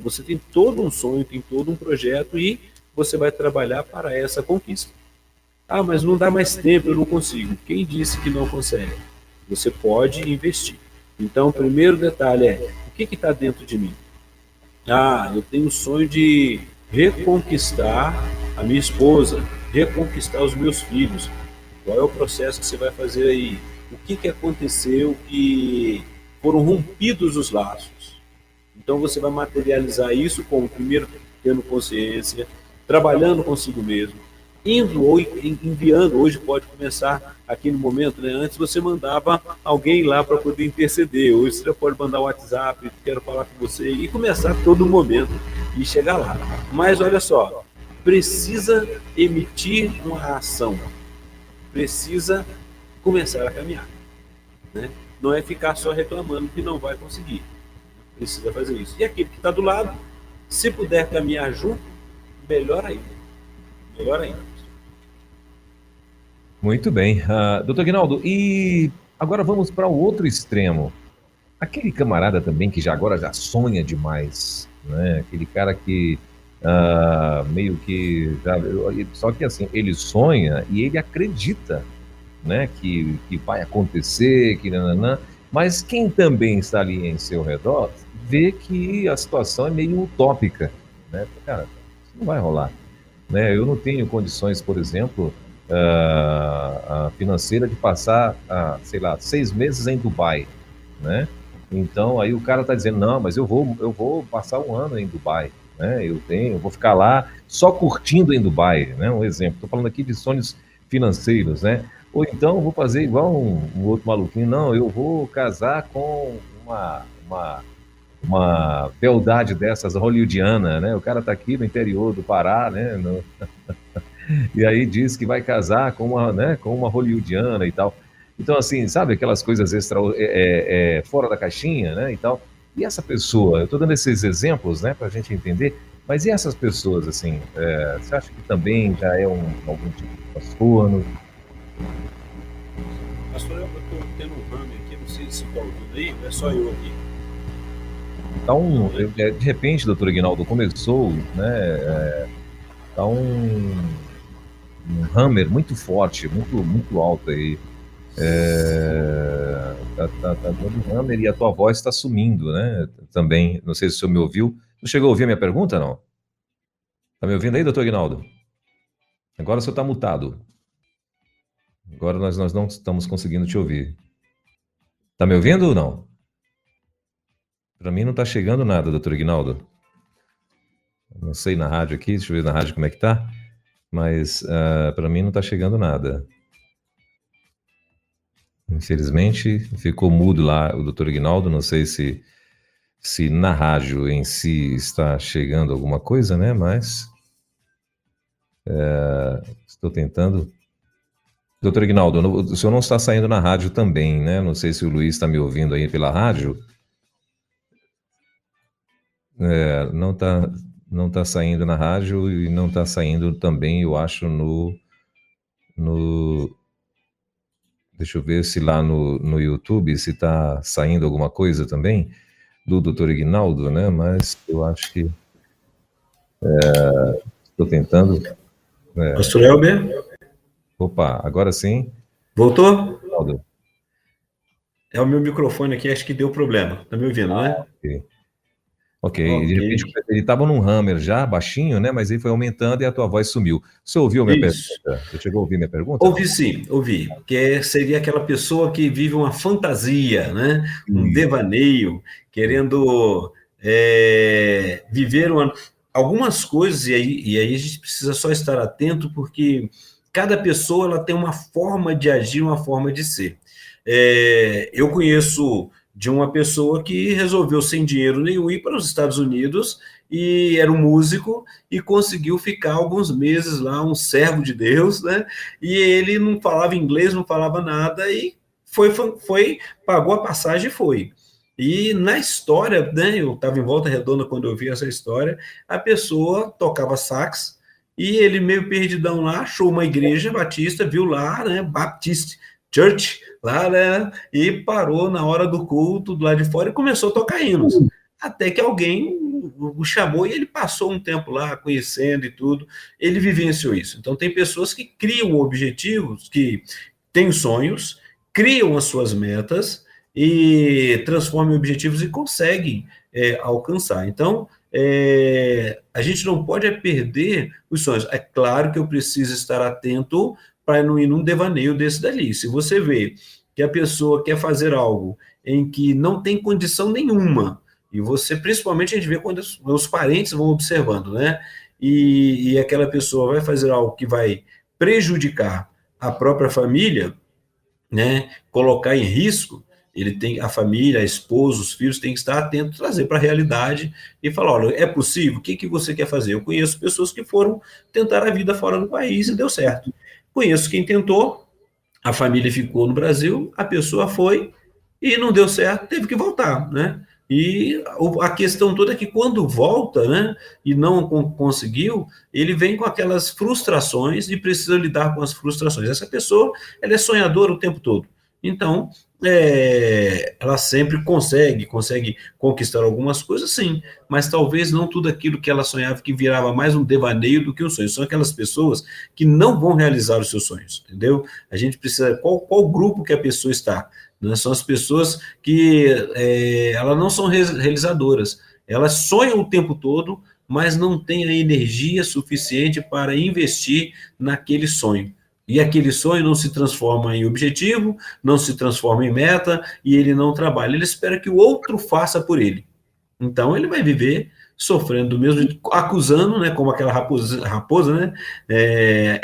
Você tem todo um sonho, tem todo um projeto e você vai trabalhar para essa conquista. Mas não dá mais tempo, eu não consigo. Quem disse que não consegue? Você pode investir. Então, o primeiro detalhe o que está dentro de mim? Eu tenho o sonho de reconquistar a minha esposa, reconquistar os meus filhos. Qual é o processo que você vai fazer aí? O que aconteceu que foram rompidos os laços? Então você vai materializar isso como, primeiro, tendo consciência, trabalhando consigo mesmo, indo ou enviando. Hoje pode começar aqui no momento, né? Antes você mandava alguém lá para poder interceder. Hoje você já pode mandar o WhatsApp, quero falar com você, e começar todo momento e chegar lá. Mas olha só, precisa emitir uma ação, precisa começar a caminhar. Né? Não é ficar só reclamando que não vai conseguir. Precisa fazer isso. E aquele que está do lado, se puder caminhar junto, melhor ainda. Melhor ainda. Muito bem. Doutor Aguinaldo, e agora vamos para o outro extremo. Aquele camarada também que agora já sonha demais, né? Aquele cara que meio que... só que assim, ele sonha e ele acredita, né, que vai acontecer, que nananã, mas quem também está ali em seu redor vê que a situação é meio utópica, né? Cara, isso não vai rolar, né? Eu não tenho condições, por exemplo, financeira de passar, sei lá, 6 meses em Dubai, né? Então aí o cara está dizendo, não, mas eu vou passar 1 ano em Dubai, né? Eu vou ficar lá só curtindo em Dubai, né? Um exemplo, estou falando aqui de sonhos financeiros, né? Ou então vou fazer igual um outro maluquinho, não, eu vou casar com uma beldade dessas hollywoodiana, né? O cara tá aqui no interior do Pará, né? E aí diz que vai casar com uma hollywoodiana e tal. Então, assim, sabe aquelas coisas fora da caixinha, né? E tal. E essa pessoa, eu estou dando esses exemplos, né, para a gente entender, mas e essas pessoas, assim, você acha que também já é algum tipo de transtorno? Pastor, eu estou tendo um rame aqui, não sei se está ouvindo aí, é só eu aqui. Então, de repente, doutor Aguinaldo, começou, né, tá um hammer muito forte, muito alto aí. Tá dando um hammer e a tua voz está sumindo, né? Também, não sei se o senhor me ouviu. Não chegou a ouvir a minha pergunta, não? Tá me ouvindo aí, doutor Aguinaldo? Agora o senhor está mutado. Agora nós não estamos conseguindo te ouvir. Tá me ouvindo ou não? Para mim não está chegando nada, doutor Aguinaldo. Não sei na rádio aqui, deixa eu ver na rádio como é que tá. Mas para mim não está chegando nada. Infelizmente ficou mudo lá o doutor Aguinaldo. Não sei se na rádio em si está chegando alguma coisa, né? Mas Estou tentando. Doutor Ignaldo, o senhor não está saindo na rádio também, né? Não sei se o Luiz está me ouvindo aí pela rádio. Não tá saindo na rádio e não está saindo também, eu acho, no... Deixa eu ver se lá no YouTube se está saindo alguma coisa também do doutor Ignaldo, né? Mas eu acho que estou tentando. Pastor Elber? Opa, agora sim. Voltou? Ignaldo. É o meu microfone aqui, acho que deu problema. Tá me ouvindo, né? Ok, de repente ele estava num hammer já, baixinho, né? Mas ele foi aumentando e a tua voz sumiu. Você ouviu minha pergunta? Você chegou a ouvir minha pergunta? Ouvi sim, ouvi. Que seria aquela pessoa que vive uma fantasia, né? Um devaneio, querendo viver algumas coisas, e aí a gente precisa só estar atento, porque cada pessoa ela tem uma forma de agir, uma forma de ser. Eu conheço de uma pessoa que resolveu, sem dinheiro nenhum, ir para os Estados Unidos, e era um músico, e conseguiu ficar alguns meses lá, um servo de Deus, né? E ele não falava inglês, não falava nada, e pagou a passagem e foi. E na história, né, eu estava em Volta Redonda quando eu vi essa história, a pessoa tocava sax, e ele meio perdidão lá, achou uma igreja batista, viu lá, né, Baptist Church, lá, né, e parou na hora do culto, do lado de fora, e começou a tocar hinos. Até que alguém o chamou e ele passou um tempo lá, conhecendo e tudo, ele vivenciou isso. Então, tem pessoas que criam objetivos, que têm sonhos, criam as suas metas e transformam em objetivos e conseguem alcançar. Então, a gente não pode perder os sonhos. É claro que eu preciso estar atento para não ir num devaneio desse dali. Se você vê que a pessoa quer fazer algo em que não tem condição nenhuma, e você, principalmente, a gente vê quando os parentes vão observando, né? E aquela pessoa vai fazer algo que vai prejudicar a própria família, né? Colocar em risco, a família, a esposa, os filhos têm que estar atentos, trazer para a realidade e falar: olha, é possível? O que você quer fazer? Eu conheço pessoas que foram tentar a vida fora do país e deu certo. Conheço quem tentou, a família ficou no Brasil, a pessoa foi e não deu certo, teve que voltar, né? E a questão toda é que quando volta, né, e não conseguiu, ele vem com aquelas frustrações e precisa lidar com as frustrações. Essa pessoa, ela é sonhadora o tempo todo. Então, ela sempre consegue conquistar algumas coisas, sim, mas talvez não tudo aquilo que ela sonhava, que virava mais um devaneio do que um sonho. São aquelas pessoas que não vão realizar os seus sonhos, entendeu? A gente precisa, qual grupo que a pessoa está? Né? São as pessoas que elas não são realizadoras, elas sonham o tempo todo, mas não têm a energia suficiente para investir naquele sonho. E aquele sonho não se transforma em objetivo, não se transforma em meta, e ele não trabalha. Ele espera que o outro faça por ele. Então, ele vai viver sofrendo do mesmo jeito, acusando, né, como aquela raposa, né,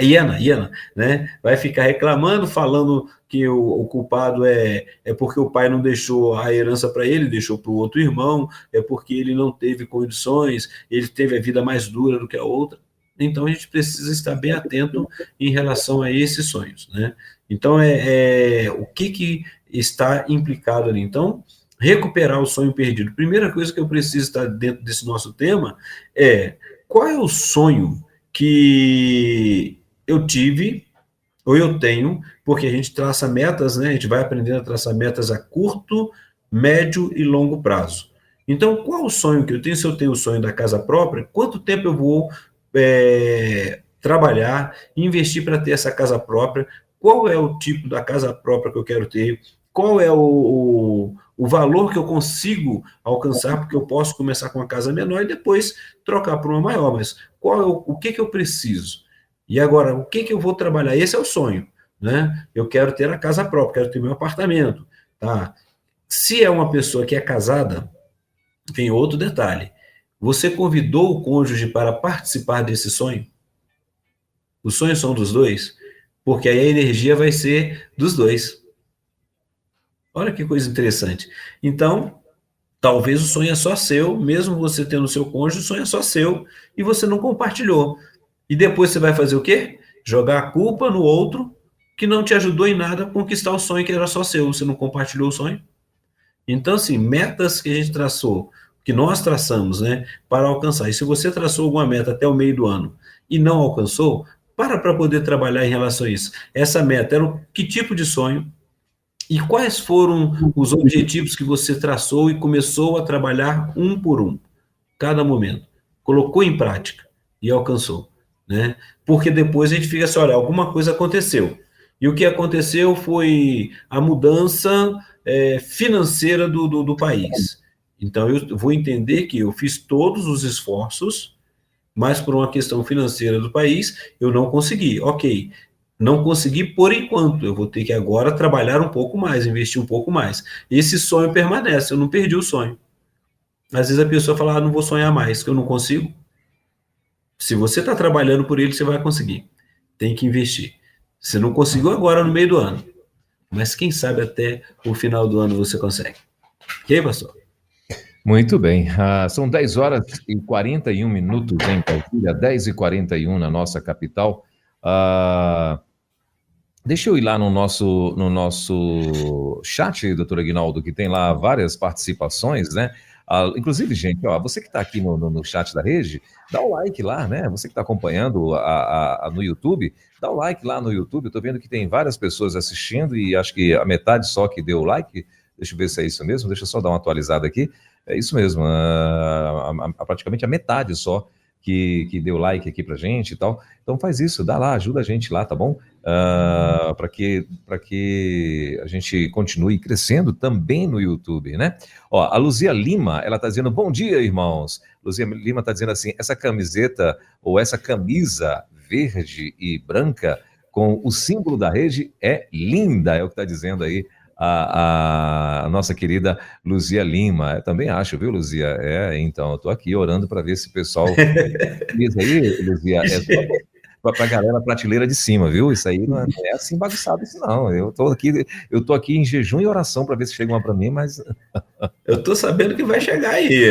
hiena, né, vai ficar reclamando, falando que o culpado é porque o pai não deixou a herança para ele, deixou para o outro irmão, é porque ele não teve condições, ele teve a vida mais dura do que a outra. Então, a gente precisa estar bem atento em relação a esses sonhos, né? Então, o que está implicado ali? Então, recuperar o sonho perdido. Primeira coisa que eu preciso estar dentro desse nosso tema é: qual é o sonho que eu tive ou eu tenho, porque a gente traça metas, né? A gente vai aprendendo a traçar metas a curto, médio e longo prazo. Então, qual o sonho que eu tenho? Se eu tenho o sonho da casa própria, quanto tempo eu vou trabalhar, investir para ter essa casa própria? Qual é o tipo da casa própria que eu quero ter? Qual é o valor que eu consigo alcançar, porque eu posso começar com uma casa menor e depois trocar por uma maior, mas o que eu preciso? E agora, o que eu vou trabalhar? Esse é o sonho, né? Eu quero ter a casa própria, quero ter meu apartamento, tá? Se é uma pessoa que é casada, tem outro detalhe. Você convidou o cônjuge para participar desse sonho? Os sonhos são dos dois? Porque aí a energia vai ser dos dois. Olha que coisa interessante. Então, talvez o sonho é só seu, mesmo você tendo o seu cônjuge, o sonho é só seu, e você não compartilhou. E depois você vai fazer o quê? Jogar a culpa no outro que não te ajudou em nada a conquistar o sonho que era só seu, você não compartilhou o sonho. Então, assim, metas que a gente traçou, que nós traçamos, né, para alcançar. E se você traçou alguma meta até o meio do ano e não alcançou, para poder trabalhar em relação a isso. Essa meta era que tipo de sonho e quais foram os objetivos que você traçou e começou a trabalhar um por um, cada momento. Colocou em prática e alcançou, né? Porque depois a gente fica assim, olha, alguma coisa aconteceu. E o que aconteceu foi a mudança financeira do país. Então, eu vou entender que eu fiz todos os esforços, mas por uma questão financeira do país, eu não consegui. Ok, não consegui por enquanto, eu vou ter que agora trabalhar um pouco mais, investir um pouco mais. Esse sonho permanece, eu não perdi o sonho. Às vezes a pessoa fala, não vou sonhar mais, que eu não consigo. Se você está trabalhando por ele, você vai conseguir. Tem que investir. Você não conseguiu agora no meio do ano, mas quem sabe até o final do ano você consegue. Ok, pastor? Muito bem. São 10 horas e 41 minutos em Brasília, 10h41 na nossa capital. Deixa eu ir lá no nosso chat, doutor Aguinaldo, que tem lá várias participações, né? Inclusive, gente, ó, você que está aqui no chat da rede, dá o like lá, né? Você que está acompanhando no YouTube, dá o like lá no YouTube. Eu estou vendo que tem várias pessoas assistindo e acho que a metade só que deu o like. Deixa eu ver se é isso mesmo. Deixa eu só dar uma atualizada aqui. É isso mesmo. Praticamente a metade só que deu like aqui pra gente e tal. Então faz isso, dá lá, ajuda a gente lá, tá bom? Para que a gente continue crescendo também no YouTube, né? Ó, a Luzia Lima, ela tá dizendo, bom dia, irmãos. Luzia Lima tá dizendo assim, essa camiseta ou essa camisa verde e branca com o símbolo da rede é linda, é o que tá dizendo aí a nossa querida Luzia Lima. Eu também acho, viu, Luzia? Então, eu tô aqui orando para ver se o pessoal... Isso aí, Luzia, é só para a galera prateleira de cima, viu? Isso aí não é assim bagunçado, isso não. Eu tô aqui em jejum e oração para ver se chega uma para mim, mas... Eu tô sabendo que vai chegar aí.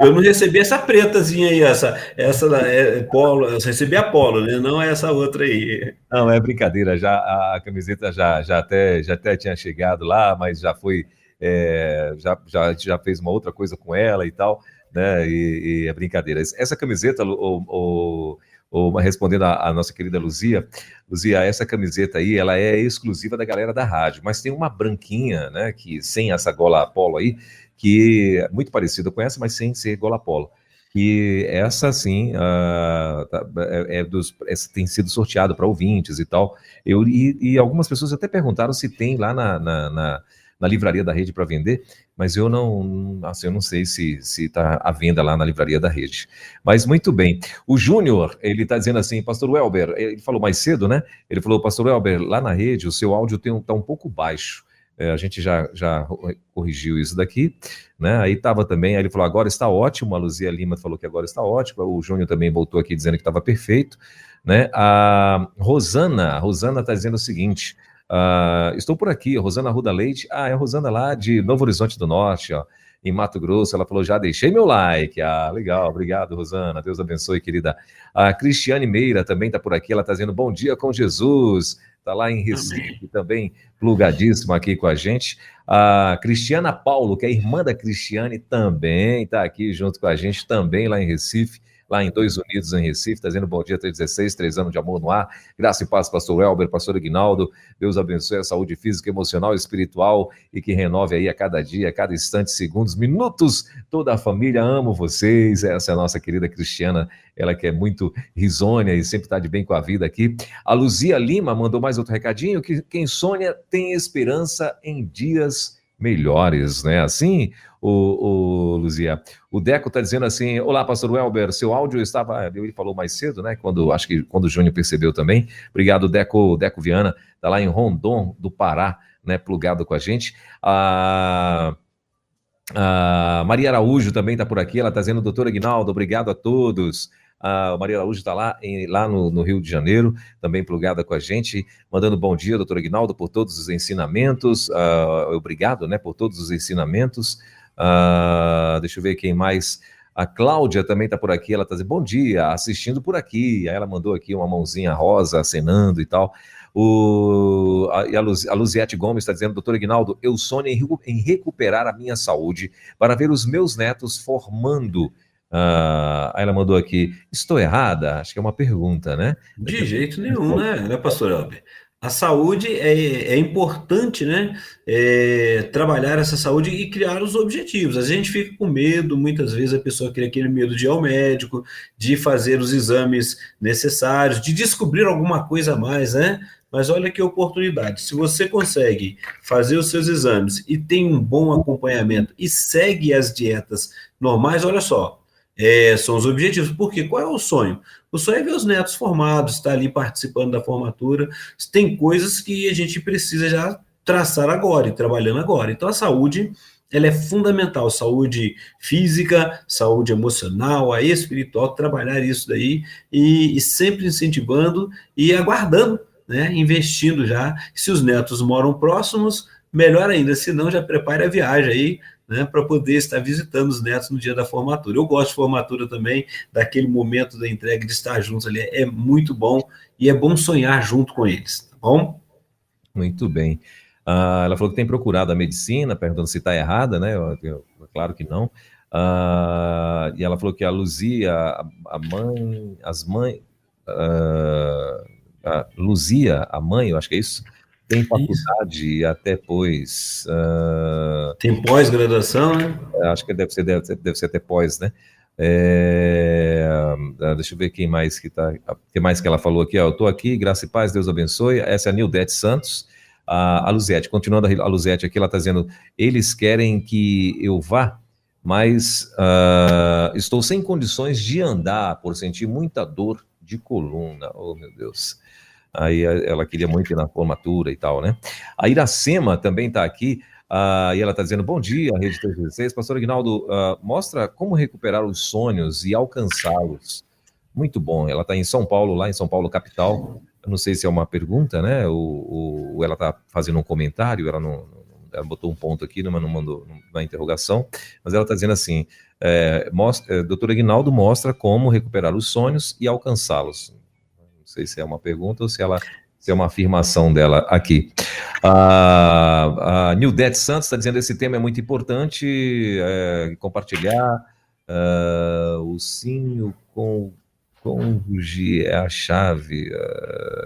Eu não recebi essa pretazinha aí, essa polo, eu recebi a polo, né? Não essa outra aí. Não, é brincadeira, já a camiseta já até tinha chegado lá, mas já foi, já fez uma outra coisa com ela e tal, né? E é brincadeira. Essa camiseta, respondendo a nossa querida Luzia, essa camiseta aí, ela é exclusiva da galera da rádio, mas tem uma branquinha, né, que sem essa gola polo aí, que é muito parecida com essa, mas sem ser gola polo. E essa, sim, tem sido sorteado para ouvintes e tal. E algumas pessoas até perguntaram se tem lá na livraria da rede para vender, mas eu não sei se está à venda lá na livraria da rede. Mas muito bem. O Júnior, ele está dizendo assim, pastor Welber, ele falou mais cedo, né? Ele falou, pastor Welber, lá na rede o seu áudio está um pouco baixo. A gente já corrigiu isso daqui, né? Aí estava também, aí ele falou, agora está ótimo, a Luzia Lima falou que agora está ótimo, o Júnior também voltou aqui dizendo que estava perfeito, né? A Rosana está dizendo o seguinte, estou por aqui, Rosana Arruda Leite, é a Rosana lá de Novo Horizonte do Norte, ó, em Mato Grosso, ela falou, já deixei meu like, legal, obrigado, Rosana, Deus abençoe, querida. A Cristiane Meira também está por aqui, ela está dizendo, bom dia com Jesus, está lá em Recife também, plugadíssima aqui com a gente. A Cristiana Paulo, que é irmã da Cristiane, também está aqui junto com a gente, também lá em Recife, lá em Dois Unidos, em Recife, está dizendo bom dia, 316, 3 anos de amor no ar, graça e paz, pastor Welber, pastor Aguinaldo, Deus abençoe a saúde física, emocional e espiritual e que renove aí a cada dia, a cada instante, segundos, minutos, toda a família, amo vocês, essa é a nossa querida Cristiana, ela que é muito risonha e sempre está de bem com a vida aqui. A Luzia Lima mandou mais outro recadinho, que quem sonha tem esperança em dias melhores, né? Assim, Luzia. O Deco está dizendo assim, olá, pastor Welber, seu áudio estava... Ele falou mais cedo, né? Acho que quando o Júnior percebeu também. Obrigado, Deco Viana, está lá em Rondon, do Pará, né? Plugado com a gente. A Maria Araújo também está por aqui, ela está dizendo, doutor Aguinaldo, obrigado a todos. A Maria Araújo está lá no Rio de Janeiro, também plugada com a gente, mandando bom dia, doutor Aguinaldo, por todos os ensinamentos, obrigado, né, por todos os ensinamentos. Deixa eu ver quem mais. A Cláudia também está por aqui, ela está dizendo, bom dia, assistindo por aqui. Aí ela mandou aqui uma mãozinha rosa, acenando e tal. A Luziete Gomes está dizendo, doutor Ignaldo, eu sonho em recuperar a minha saúde para ver os meus netos formando. Aí ela mandou aqui, estou errada? Acho que é uma pergunta, né? De jeito nenhum, né, pastor Elber? A saúde é importante, né? Trabalhar essa saúde e criar os objetivos. A gente fica com medo, muitas vezes a pessoa cria aquele medo de ir ao médico, de fazer os exames necessários, de descobrir alguma coisa a mais, né? Mas olha que oportunidade. Se você consegue fazer os seus exames e tem um bom acompanhamento e segue as dietas normais, olha só, são os objetivos. Por quê? Qual é o sonho? O sonho é ver os netos formados, estar ali participando da formatura. Tem coisas que a gente precisa já traçar agora e trabalhando agora. Então, a saúde, ela é fundamental. Saúde física, saúde emocional, a espiritual, trabalhar isso daí e sempre incentivando e aguardando, né? Investindo já. Se os netos moram próximos, melhor ainda. Se não, já prepare a viagem aí, né, para poder estar visitando os netos no dia da formatura. Eu gosto de formatura também, daquele momento da entrega, de estar juntos ali, é muito bom, e é bom sonhar junto com eles, tá bom? Muito bem. Ela falou que tem procurado a medicina, perguntando se está errada, né? Claro que não. E ela falou que a Luzia, Luzia, a mãe, eu acho que é isso, tem faculdade até pós... Tem pós-graduação, né? Acho que deve ser até pós, né? Deixa eu ver quem mais que ela falou aqui. Eu estou aqui, graça e paz, Deus abençoe. Essa é a Nildete Santos. A Luzete, continuando a Luzete aqui, ela está dizendo, eles querem que eu vá, mas estou sem condições de andar por sentir muita dor de coluna. Oh, meu Deus. Aí ela queria muito ir na formatura e tal, né? A Iracema também está aqui, e ela está dizendo, bom dia, Rede 316. Pastor Ignaldo, mostra como recuperar os sonhos e alcançá-los. Muito bom, ela está em São Paulo, lá em São Paulo, capital. Eu não sei se é uma pergunta, né? Ou ela está fazendo um comentário, ela botou um ponto aqui, mas não mandou uma interrogação, mas ela está dizendo assim, doutor Ignaldo mostra como recuperar os sonhos e alcançá-los. Não sei se é uma pergunta ou se é uma afirmação dela aqui. A Nildete Santos está dizendo que esse tema é muito importante, compartilhar o sim, o cônjuge é a chave,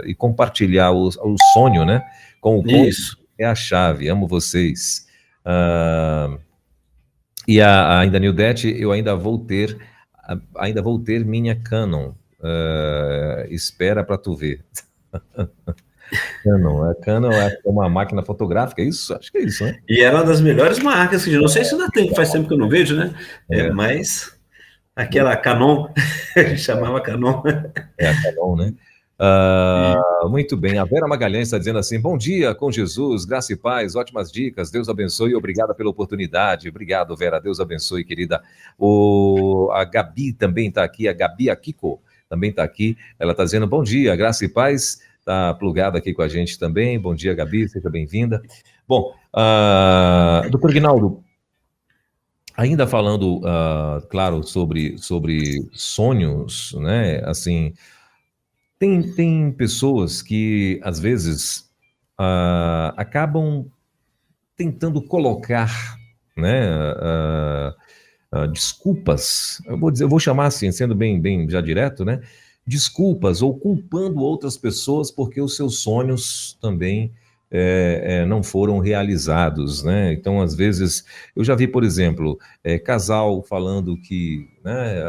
e compartilhar o sonho, né? Com o cônjuge é a chave, amo vocês. E ainda Nildete, eu ainda vou ter minha Canon. Espera para tu ver. Canon é uma máquina fotográfica, é isso? Acho que é isso, né? E era uma das melhores marcas, que eu não sei se ainda tem, faz tempo que eu não vejo, né? Mas aquela Canon, chamava Canon. É a Canon, né? Muito bem, a Vera Magalhães está dizendo assim, bom dia com Jesus, graça e paz, ótimas dicas, Deus abençoe e obrigada pela oportunidade. Obrigado, Vera, Deus abençoe, querida. A Gabi também está aqui, a Gabi Akiko também está aqui, ela está dizendo bom dia, graça e paz, está plugada aqui com a gente também. Bom dia, Gabi, seja bem-vinda. Bom, doutor Ignaldo, ainda falando, claro, sobre sonhos, né, assim, tem pessoas que, às vezes, acabam tentando colocar, né, desculpas, eu vou chamar assim, sendo bem já direto, né? Desculpas ou culpando outras pessoas porque os seus sonhos também não foram realizados, né? Então, às vezes, eu já vi, por exemplo, casal falando que, né,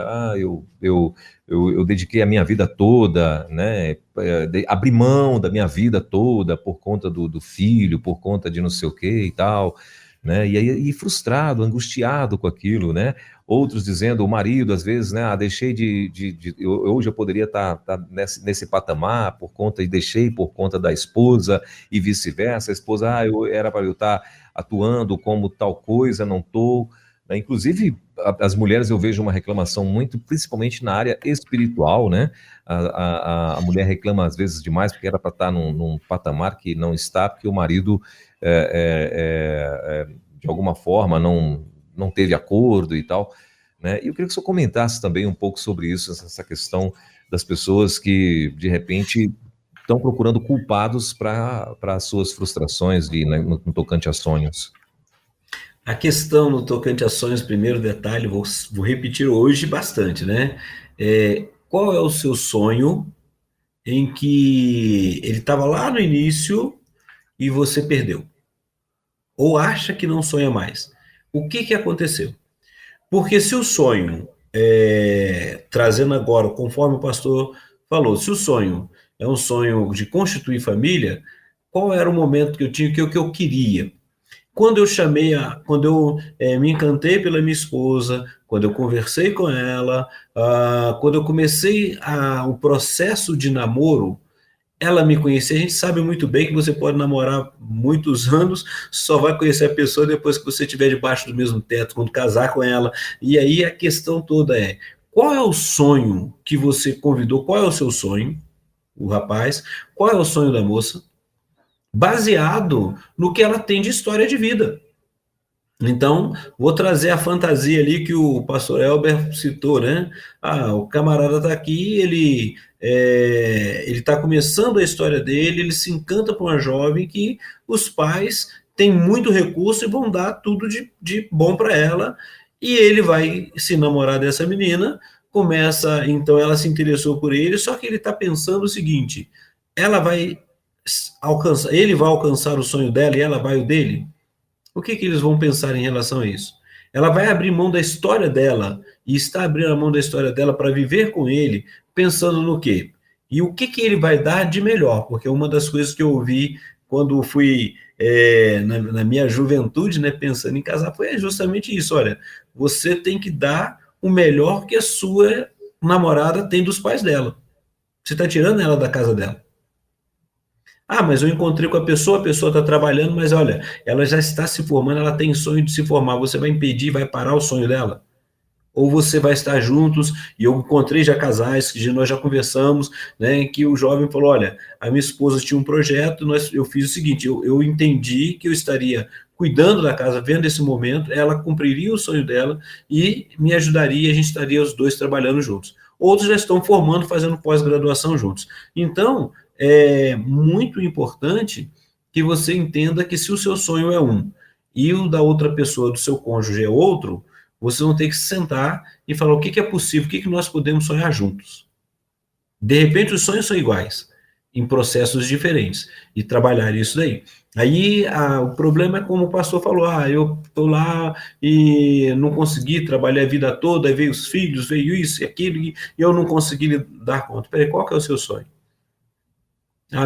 eu dediquei a minha vida toda, né? Abri mão da minha vida toda por conta do filho, por conta de não sei o que e tal, né? E frustrado, angustiado com aquilo, né? Outros dizendo, o marido, às vezes, né? Deixei hoje eu poderia estar nesse patamar deixei por conta da esposa e vice-versa. A esposa, era para eu estar atuando como tal coisa, não estou. Né? Inclusive, as mulheres eu vejo uma reclamação muito, principalmente na área espiritual, né? A mulher reclama às vezes demais porque era para estar num patamar que não está, porque o marido, de alguma forma, não teve acordo e tal, né? E eu queria que o senhor comentasse também um pouco sobre isso, essa questão das pessoas que, de repente, estão procurando culpados para as suas frustrações no tocante a sonhos. A questão no tocante a sonhos, primeiro detalhe, vou repetir hoje bastante, né? Qual é o seu sonho em que ele estava lá no início e você perdeu? Ou acha que não sonha mais? O que aconteceu? Porque se o sonho, trazendo agora, conforme o pastor falou, se o sonho é um sonho de constituir família, qual era o momento que eu tinha, que eu queria? Quando eu me encantei pela minha esposa, quando eu conversei com ela, quando eu comecei o processo de namoro, ela me conhecia. A gente sabe muito bem que você pode namorar muitos anos, só vai conhecer a pessoa depois que você estiver debaixo do mesmo teto, quando casar com ela. E aí a questão toda é: qual é o sonho que você convidou? Qual é o seu sonho, o rapaz? Qual é o sonho da moça? Baseado no que ela tem de história de vida. Então, vou trazer a fantasia ali que o pastor Elber citou, né? O camarada está aqui, ele está começando a história dele, ele se encanta por uma jovem que os pais têm muito recurso e vão dar tudo de bom para ela, e ele vai se namorar dessa menina, então ela se interessou por ele, só que ele está pensando o seguinte: ele vai alcançar o sonho dela e ela vai o dele? O que eles vão pensar em relação a isso? Ela vai abrir mão da história dela, e está abrindo a mão da história dela para viver com ele, pensando no quê? E o que ele vai dar de melhor? Porque uma das coisas que eu ouvi quando fui na minha juventude, né, pensando em casar, foi justamente isso: olha, você tem que dar o melhor que a sua namorada tem dos pais dela. Você está tirando ela da casa dela. Mas eu encontrei com a pessoa está trabalhando, mas olha, ela já está se formando, ela tem sonho de se formar. Você vai impedir, vai parar o sonho dela? Ou você vai estar juntos? E eu encontrei já casais, que nós já conversamos, né, que o jovem falou: olha, a minha esposa tinha um projeto, eu fiz o seguinte, eu entendi que eu estaria cuidando da casa, vendo esse momento, ela cumpriria o sonho dela e me ajudaria, a gente estaria os dois trabalhando juntos. Outros já estão formando, fazendo pós-graduação juntos. Então, é muito importante que você entenda que se o seu sonho é um e o da outra pessoa, do seu cônjuge, é outro, vocês vão ter que sentar e falar o que é possível, o que nós podemos sonhar juntos. De repente, os sonhos são iguais, em processos diferentes, e trabalhar isso daí. Aí o problema é como o pastor falou: eu estou lá e não consegui trabalhar a vida toda, aí veio os filhos, veio isso e aquilo, e eu não consegui dar conta. Peraí, qual que é o seu sonho?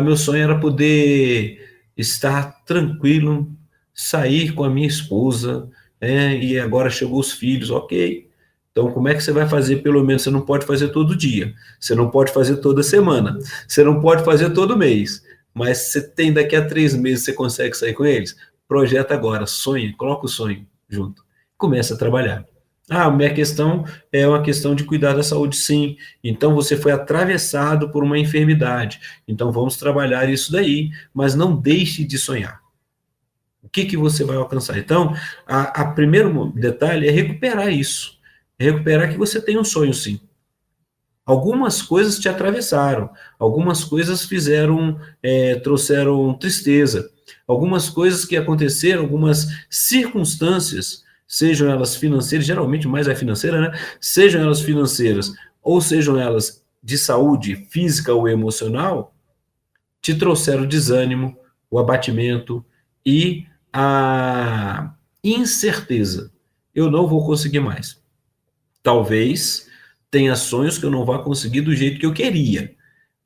Meu sonho era poder estar tranquilo, sair com a minha esposa, e agora chegou os filhos, ok. Então, como é que você vai fazer? Pelo menos você não pode fazer todo dia, você não pode fazer toda semana, você não pode fazer todo mês, mas você tem daqui a 3 meses, você consegue sair com eles? Projeta agora, sonha, coloca o sonho junto, começa a trabalhar. Minha questão é uma questão de cuidar da saúde, sim. Então, você foi atravessado por uma enfermidade. Então, vamos trabalhar isso daí, mas não deixe de sonhar. O que você vai alcançar? Então, a primeiro detalhe é recuperar isso. Recuperar que você tem um sonho, sim. Algumas coisas te atravessaram. Algumas coisas trouxeram tristeza. Algumas coisas que aconteceram, algumas circunstâncias, sejam elas financeiras, geralmente mais é financeira, né? Sejam elas financeiras ou sejam elas de saúde física ou emocional, te trouxeram o desânimo, o abatimento e a incerteza. Eu não vou conseguir mais. Talvez tenha sonhos que eu não vá conseguir do jeito que eu queria,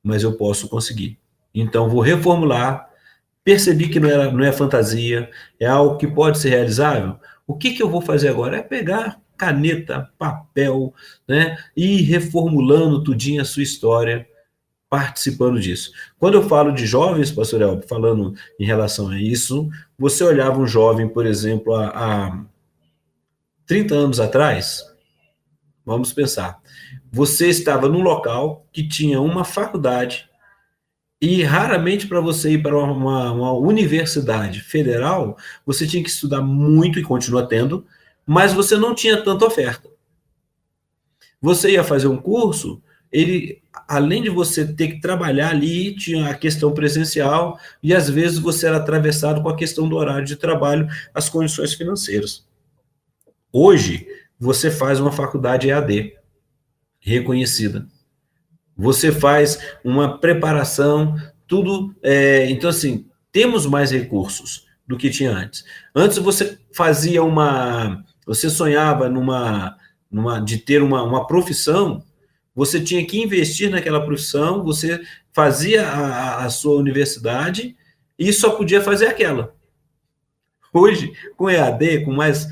mas eu posso conseguir. Então, vou reformular. Percebi que não é fantasia, é algo que pode ser realizável. O que eu vou fazer agora? É pegar caneta, papel, né, e ir reformulando tudinho a sua história, participando disso. Quando eu falo de jovens, pastor Elber, falando em relação a isso, você olhava um jovem, por exemplo, há 30 anos atrás, vamos pensar, você estava num local que tinha uma faculdade, e raramente para você ir para uma universidade federal, você tinha que estudar muito, e continua tendo, mas você não tinha tanta oferta. Você ia fazer um curso, ele, além de você ter que trabalhar ali, tinha a questão presencial, e às vezes você era atravessado com a questão do horário de trabalho, as condições financeiras. Hoje, você faz uma faculdade EAD, reconhecida. Você faz uma preparação, tudo. Então, assim, temos mais recursos do que tinha antes. Antes você fazia você sonhava de ter uma profissão, você tinha que investir naquela profissão, você fazia a sua universidade e só podia fazer aquela. Hoje, com EAD, com mais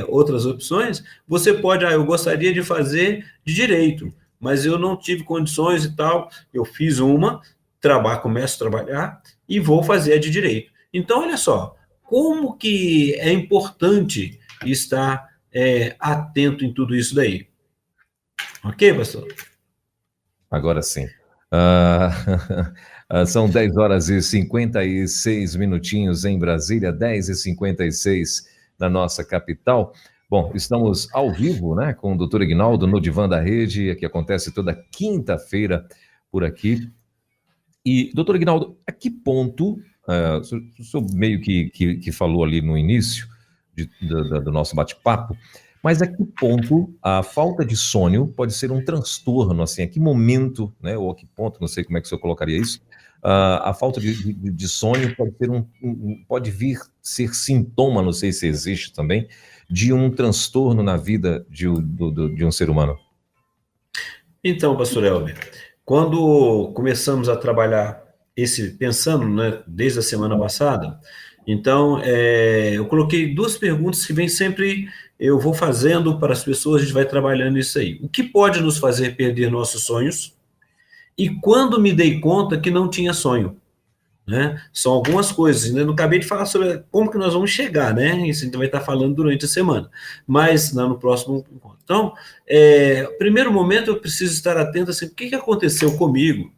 outras opções, você pode, eu gostaria de fazer de direito, mas eu não tive condições e tal, eu fiz começo a trabalhar e vou fazer a de direito. Então, olha só, como que é importante estar atento em tudo isso daí. Ok, pastor? Agora sim. São 10 horas e 56 minutinhos em Brasília, 10h56 na nossa capital. Bom, estamos ao vivo, né, com o doutor Ignaldo no Divã da Rede, que acontece toda quinta-feira por aqui. E, doutor Ignaldo, a que ponto, o senhor meio que falou ali no início do nosso bate-papo, mas a que ponto a falta de sonho pode ser um transtorno, assim, a que momento, né, ou a que ponto, não sei como é que o senhor colocaria isso, a falta de sonho pode ser pode vir ser sintoma, não sei se existe também, de um transtorno na vida de um ser humano? Então, pastor Elber, quando começamos a trabalhar pensando, né, desde a semana passada, então, eu coloquei 2 perguntas que vem sempre, eu vou fazendo para as pessoas, a gente vai trabalhando isso aí. O que pode nos fazer perder nossos sonhos? E quando me dei conta que não tinha sonho? Né? São algumas coisas, né? Não acabei de falar sobre como que nós vamos chegar, né? Isso a gente vai estar falando durante a semana, mas no próximo encontro. Então, primeiro momento eu preciso estar atento assim, o que aconteceu comigo,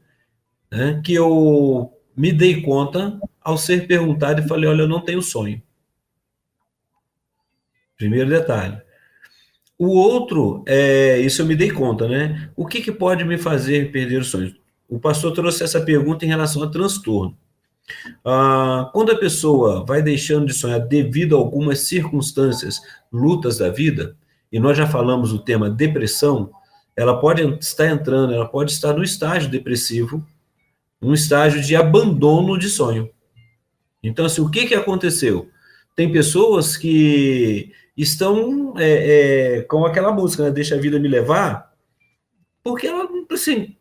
né? Que eu me dei conta ao ser perguntado e falei, olha, eu não tenho sonho. Primeiro detalhe. O outro, isso eu me dei conta, né? O que pode me fazer perder os sonhos? O pastor trouxe essa pergunta em relação a transtorno. Quando a pessoa vai deixando de sonhar devido a algumas circunstâncias, lutas da vida, e nós já falamos o tema depressão, ela pode estar no estágio depressivo, um estágio de abandono de sonho. Então, assim, o que aconteceu? Tem pessoas que estão com aquela música, né? Deixa a vida me levar, porque ela, assim,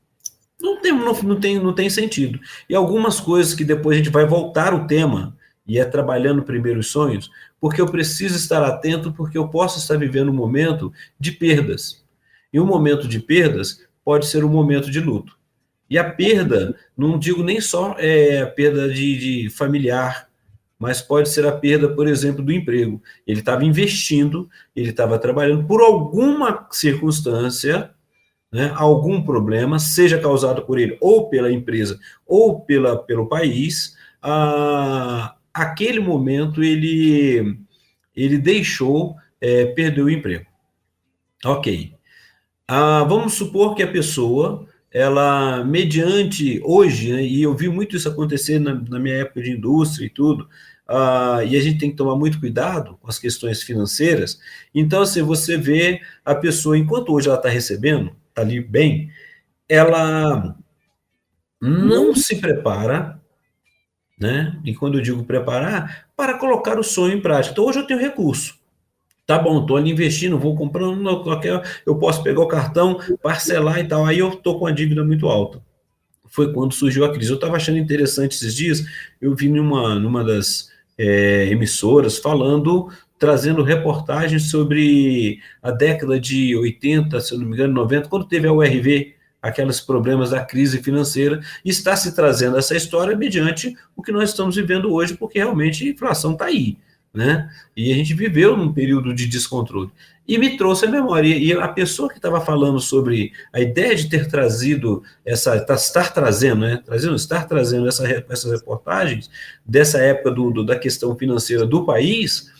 não tem sentido. E algumas coisas que depois a gente vai voltar o tema, e trabalhando primeiro os sonhos, porque eu preciso estar atento, porque eu posso estar vivendo um momento de perdas. E um momento de perdas pode ser um momento de luto. E a perda, não digo nem só a perda de familiar, mas pode ser a perda, por exemplo, do emprego. Ele estava investindo, ele estava trabalhando por alguma circunstância, né, algum problema, seja causado por ele ou pela empresa ou pelo país, aquele momento ele deixou, perdeu o emprego. Ok. Vamos supor que a pessoa, ela, mediante hoje, né, e eu vi muito isso acontecer na minha época de indústria e tudo, e a gente tem que tomar muito cuidado com as questões financeiras. Então, assim, você vê a pessoa, enquanto hoje ela está recebendo, está ali bem, ela não se prepara, né? E quando eu digo preparar, para colocar o sonho em prática. Então, hoje eu tenho recurso. Tá bom, estou ali investindo, vou comprando, eu posso pegar o cartão, parcelar e tal, aí eu estou com a dívida muito alta. Foi quando surgiu a crise. Eu estava achando interessante esses dias, eu vi numa das emissoras trazendo reportagens sobre a década de 80, se eu não me engano, 90, quando teve a URV, aqueles problemas da crise financeira, e está se trazendo essa história mediante o que nós estamos vivendo hoje, porque realmente a inflação está aí, né? E a gente viveu num período de descontrole. E me trouxe a memória. E a pessoa que estava falando sobre a ideia de ter trazido estar trazendo essas reportagens dessa época da questão financeira do país,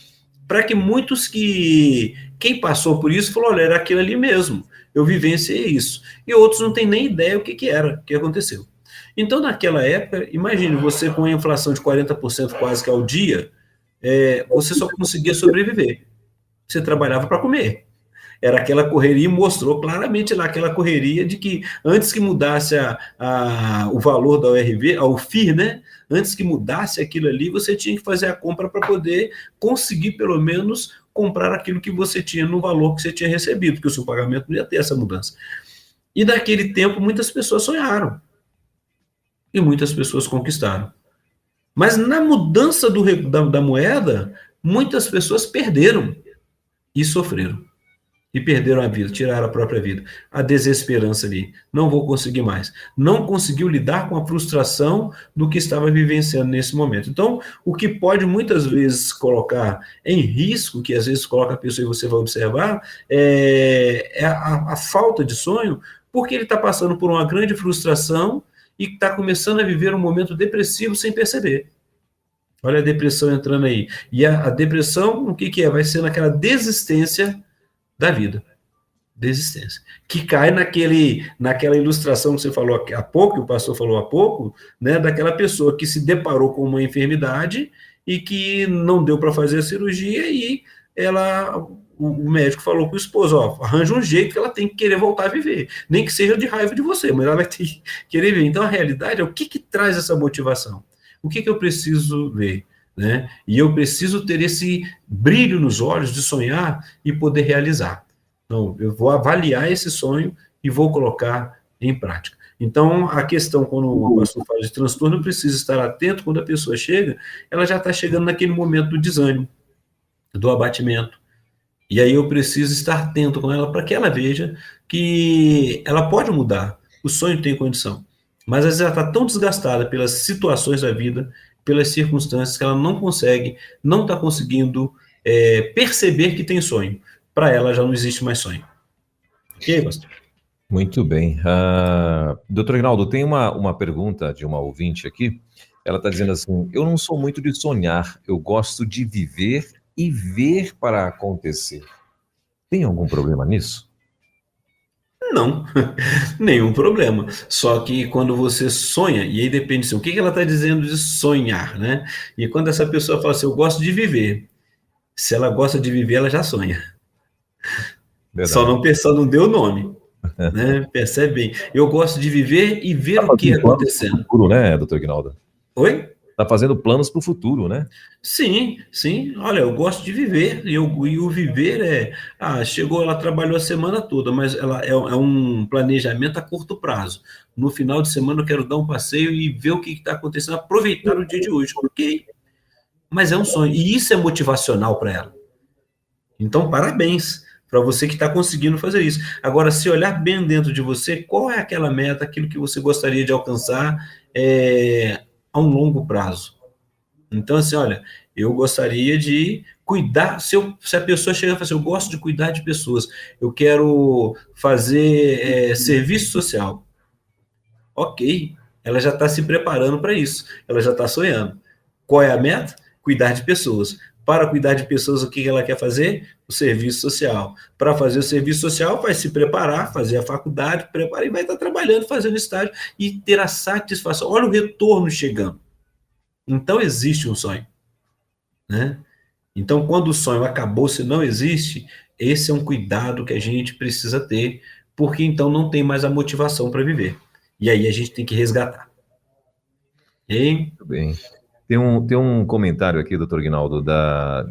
para que muitos quem passou por isso falou, olha, era aquilo ali mesmo. eu vivenciei isso. E outros não têm nem ideia o que era, o que aconteceu. Então, naquela época, imagine você com a inflação de 40% quase que ao dia, você só conseguia sobreviver. Você trabalhava para comer. Era aquela correria, mostrou claramente lá aquela correria de que antes que mudasse o valor da URV, a UFIR, né? Antes que mudasse aquilo ali, você tinha que fazer a compra para poder conseguir, pelo menos, comprar aquilo que você tinha no valor que você tinha recebido, porque o seu pagamento não ia ter essa mudança. E naquele tempo, muitas pessoas sonharam. E muitas pessoas conquistaram. Mas na mudança da moeda, muitas pessoas perderam e sofreram. E perderam a vida, tiraram a própria vida. A desesperança ali, não vou conseguir mais. Não conseguiu lidar com a frustração do que estava vivenciando nesse momento. Então, o que pode muitas vezes colocar em risco, que às vezes coloca a pessoa e você vai observar, é a falta de sonho, porque ele está passando por uma grande frustração e está começando a viver um momento depressivo sem perceber. Olha a depressão entrando aí. E a depressão, o que é? Vai ser naquela desistência da vida. Desistência. Que cai naquela ilustração que você falou há pouco, que o pastor falou há pouco, né, daquela pessoa que se deparou com uma enfermidade e que não deu para fazer a cirurgia e o médico falou com o esposo, arranja um jeito que ela tem que querer voltar a viver. Nem que seja de raiva de você, mas ela vai ter que querer ver. Então, a realidade é o que traz essa motivação? O que eu preciso ver? Né? E eu preciso ter esse brilho nos olhos de sonhar e poder realizar. Então, eu vou avaliar esse sonho e vou colocar em prática. Então, a questão, quando o pastor fala de transtorno, eu preciso estar atento quando a pessoa chega, ela já está chegando naquele momento do desânimo, do abatimento. E aí eu preciso estar atento com ela para que ela veja que ela pode mudar, o sonho tem condição. Mas às vezes ela está tão desgastada pelas situações da vida, pelas circunstâncias, que ela não consegue, não está conseguindo perceber que tem sonho. Para ela já não existe mais sonho. Ok, pastor? Muito bem. Doutor Ignaldo, tem uma pergunta de uma ouvinte aqui. Ela está dizendo assim, eu não sou muito de sonhar, eu gosto de viver e ver para acontecer. Tem algum problema nisso? Não, nenhum problema. Só que quando você sonha, e aí depende assim, o que ela está dizendo de sonhar, né? E quando essa pessoa fala assim, eu gosto de viver, se ela gosta de viver, ela já sonha. Verdade. Só não deu o nome, né? Percebe bem. Eu gosto de viver e ver o que acontecendo. Futuro, né, doutor Ignaldo? Oi? Está fazendo planos para o futuro, né? Sim. Olha, eu gosto de viver. E o viver chegou, ela trabalhou a semana toda, mas ela é um planejamento a curto prazo. No final de semana eu quero dar um passeio e ver o que está acontecendo, aproveitar o dia de hoje. Ok. Mas é um sonho. E isso é motivacional para ela. Então, parabéns para você que está conseguindo fazer isso. Agora, se olhar bem dentro de você, qual é aquela meta, aquilo que você gostaria de alcançar a um longo prazo? Então, assim, olha, eu gostaria de cuidar, se a pessoa chegar e falar assim, eu gosto de cuidar de pessoas, eu quero fazer serviço social. Ok, ela já está se preparando para isso, ela já está sonhando. Qual é a meta? Cuidar de pessoas. Para cuidar de pessoas, o que ela quer fazer? O serviço social. Para fazer o serviço social, vai se preparar, fazer a faculdade, preparar e vai estar trabalhando, fazendo estágio e ter a satisfação. Olha o retorno chegando. Então, existe um sonho. Né? Então, quando o sonho acabou, se não existe, esse é um cuidado que a gente precisa ter, porque então não tem mais a motivação para viver. E aí a gente tem que resgatar. Hein? Muito bem. Tem um comentário aqui, doutor Ignaldo,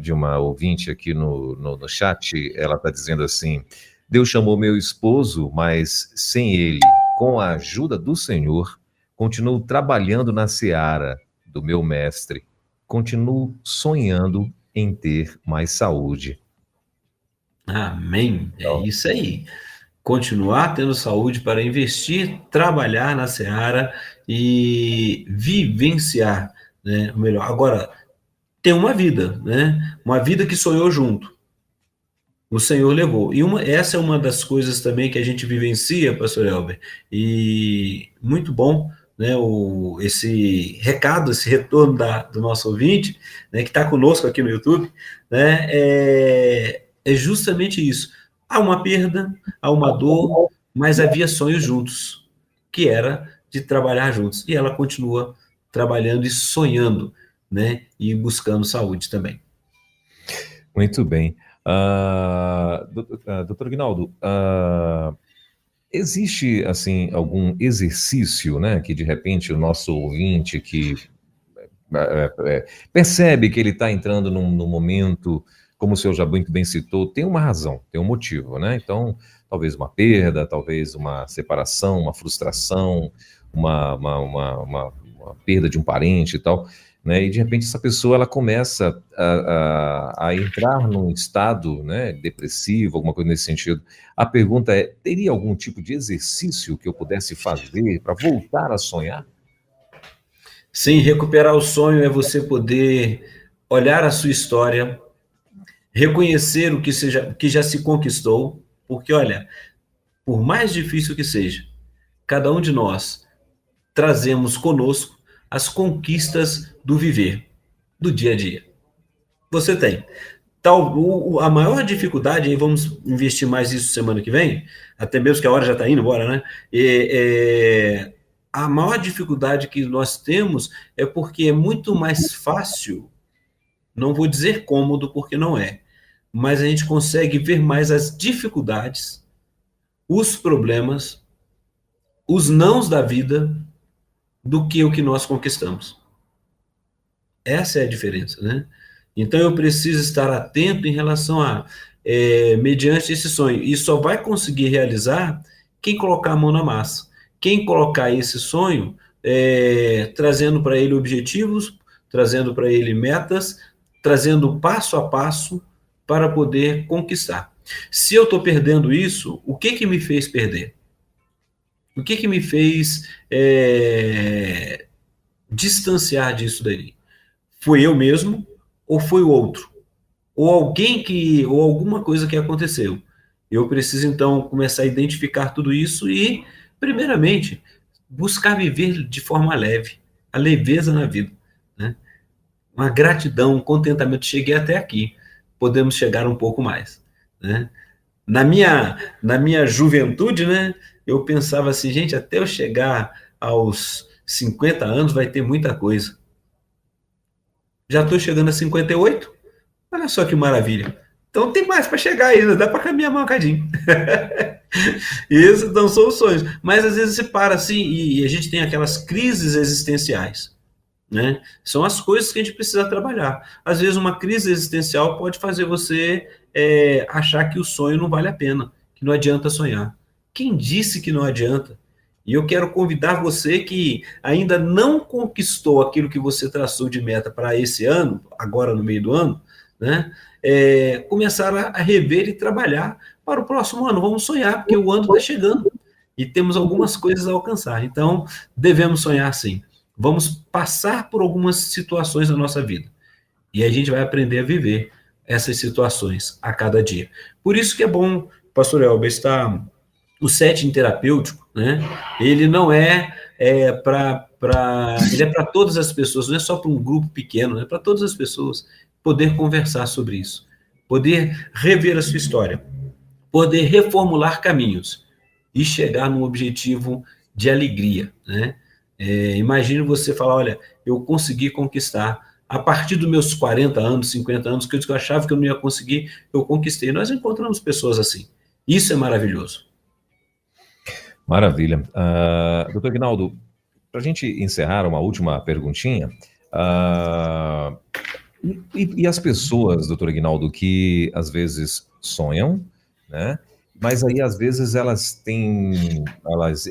de uma ouvinte aqui no chat. Ela está dizendo assim, Deus chamou meu esposo, mas sem ele, com a ajuda do Senhor, continuo trabalhando na seara do meu mestre. Continuo sonhando em ter mais saúde. Amém. É isso aí. Continuar tendo saúde para investir, trabalhar na seara e vivenciar, né, o melhor. Agora, tem uma vida, né? Uma vida que sonhou junto. O Senhor levou. E essa é uma das coisas também que a gente vivencia, pastor Elber. E muito bom, né, esse recado, esse retorno do nosso ouvinte, né, que está conosco aqui no YouTube, né, é justamente isso. Há uma perda, há uma dor, mas havia sonhos juntos, que era de trabalhar juntos. E ela continua trabalhando e sonhando, né? E buscando saúde também. Muito bem. Doutor Aguinaldo, existe, assim, algum exercício, né, que de repente o nosso ouvinte que percebe que ele está entrando num momento, como o senhor já muito bem citou, tem uma razão, tem um motivo, né? Então, talvez uma perda, talvez uma separação, uma frustração, uma perda de um parente e tal, né? E de repente essa pessoa ela começa a entrar num estado, né, depressivo, alguma coisa nesse sentido. A pergunta é: teria algum tipo de exercício que eu pudesse fazer para voltar a sonhar? Sim, recuperar o sonho é você poder olhar a sua história, reconhecer o que já se conquistou, porque, olha, por mais difícil que seja, cada um de nós trazemos conosco as conquistas do viver, do dia a dia. Você tem. A maior dificuldade, e vamos investir mais isso semana que vem, até mesmo que a hora já está indo embora, né? A maior dificuldade que nós temos é porque é muito mais fácil, não vou dizer cômodo, porque não é, mas a gente consegue ver mais as dificuldades, os problemas, os nãos da vida, do que o que nós conquistamos. Essa é a diferença, né? Então eu preciso estar atento em relação mediante esse sonho. E só vai conseguir realizar quem colocar a mão na massa. Quem colocar esse sonho, trazendo para ele objetivos, trazendo para ele metas, trazendo passo a passo para poder conquistar. Se eu estou perdendo isso, o que me fez perder? O que me fez distanciar disso daí? Foi eu mesmo ou foi o outro? Ou ou alguma coisa que aconteceu? Eu preciso então começar a identificar tudo isso e, primeiramente, buscar viver de forma leve, a leveza na vida, né? Uma gratidão, um contentamento. Cheguei até aqui, podemos chegar um pouco mais, né? Na minha juventude, né, eu pensava assim, gente, até eu chegar aos 50 anos vai ter muita coisa. Já estou chegando a 58, olha só que maravilha. Então tem mais para chegar ainda, dá para caminhar um bocadinho. Isso não são sonhos. Mas às vezes você para assim e a gente tem aquelas crises existenciais, né? São as coisas que a gente precisa trabalhar. Às vezes uma crise existencial pode fazer você achar que o sonho não vale a pena, que não adianta sonhar. Quem disse que não adianta? E eu quero convidar você que ainda não conquistou aquilo que você traçou de meta para esse ano, agora no meio do ano, né? Começar a rever e trabalhar para o próximo ano. Vamos sonhar, porque o ano está chegando e temos algumas coisas a alcançar. Então, devemos sonhar sim. Vamos passar por algumas situações na nossa vida. E a gente vai aprender a viver essas situações a cada dia. Por isso que é bom, pastor Elber, estar o setting terapêutico, né? Ele não ele é para todas as pessoas, não é só para um grupo pequeno, é para todas as pessoas poder conversar sobre isso, poder rever a sua história, poder reformular caminhos e chegar num objetivo de alegria, né? Imagine você falar, olha, eu consegui conquistar, a partir dos meus 40 anos, 50 anos, que eu achava que eu não ia conseguir, eu conquistei. Nós encontramos pessoas assim. Isso é maravilhoso. Maravilha. Doutor Aguinaldo, para a gente encerrar, uma última perguntinha. E as pessoas, doutor Aguinaldo, que às vezes sonham, né? Mas aí às vezes elas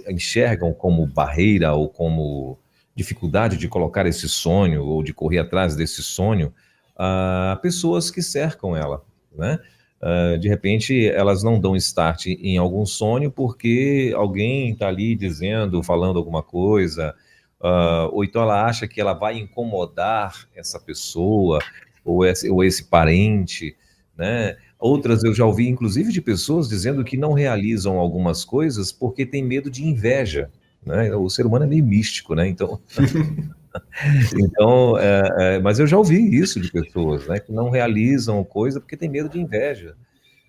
enxergam como barreira ou como dificuldade de colocar esse sonho ou de correr atrás desse sonho, pessoas que cercam ela, né? De repente elas não dão start em algum sonho porque alguém está ali dizendo, falando alguma coisa, ou então ela acha que ela vai incomodar essa pessoa ou esse parente, né? Outras eu já ouvi, inclusive, de pessoas dizendo que não realizam algumas coisas porque tem medo de inveja, né? O ser humano é meio místico, né? Então, mas eu já ouvi isso de pessoas, né? Que não realizam coisa porque tem medo de inveja,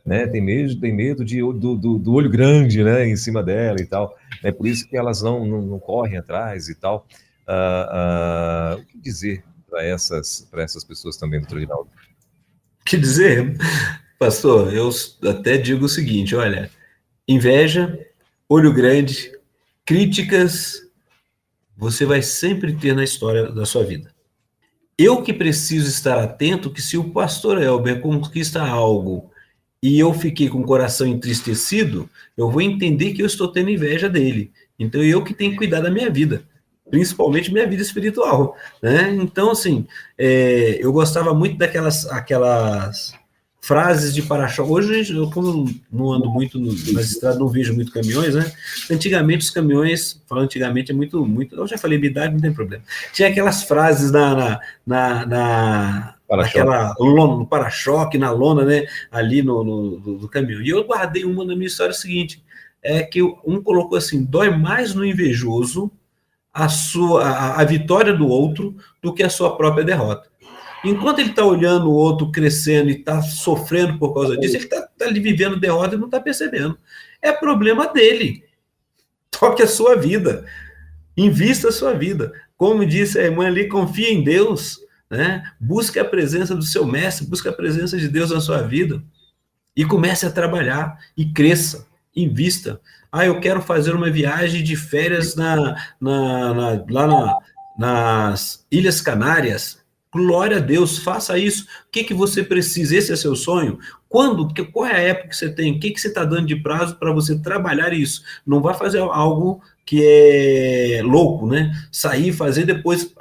né? Tem medo do olho grande, né? Em cima dela e tal. É por isso que elas não correm atrás e tal. O que dizer para essas pessoas também, doutor Ginaldo? Que dizer, pastor, eu até digo o seguinte, olha, inveja, olho grande, críticas, você vai sempre ter na história da sua vida. Eu que preciso estar atento que se o pastor Elber conquista algo e eu fiquei com o coração entristecido, eu vou entender que eu estou tendo inveja dele. Então eu que tenho que cuidar da minha vida, principalmente minha vida espiritual, né? Então, assim, eu gostava muito daquelas frases de para-choque. Hoje, eu como não ando muito nas estradas, não vejo muito caminhões, né? Antigamente, os caminhões, falando antigamente, é muito... Eu já falei minha idade, não tem problema. Tinha aquelas frases naquela lona, no para-choque, na lona, né? Ali do caminhão. E eu guardei uma na minha história seguinte, que um colocou assim, dói mais no invejoso a vitória do outro do que a sua própria derrota. Enquanto ele está olhando o outro crescendo e está sofrendo por causa disso, ele está ali vivendo derrota e não está percebendo. É problema dele. Toque a sua vida. Invista a sua vida. Como disse a irmã ali, confie em Deus, né? Busque a presença do seu mestre, busque a presença de Deus na sua vida e comece a trabalhar e cresça, invista. Eu quero fazer uma viagem de férias lá nas Ilhas Canárias. Glória a Deus, faça isso. O que você precisa? Esse é seu sonho? Quando? Qual é a época que você tem? O que você está dando de prazo para você trabalhar isso? Não vai fazer algo que é louco, né? Sair, fazer, depois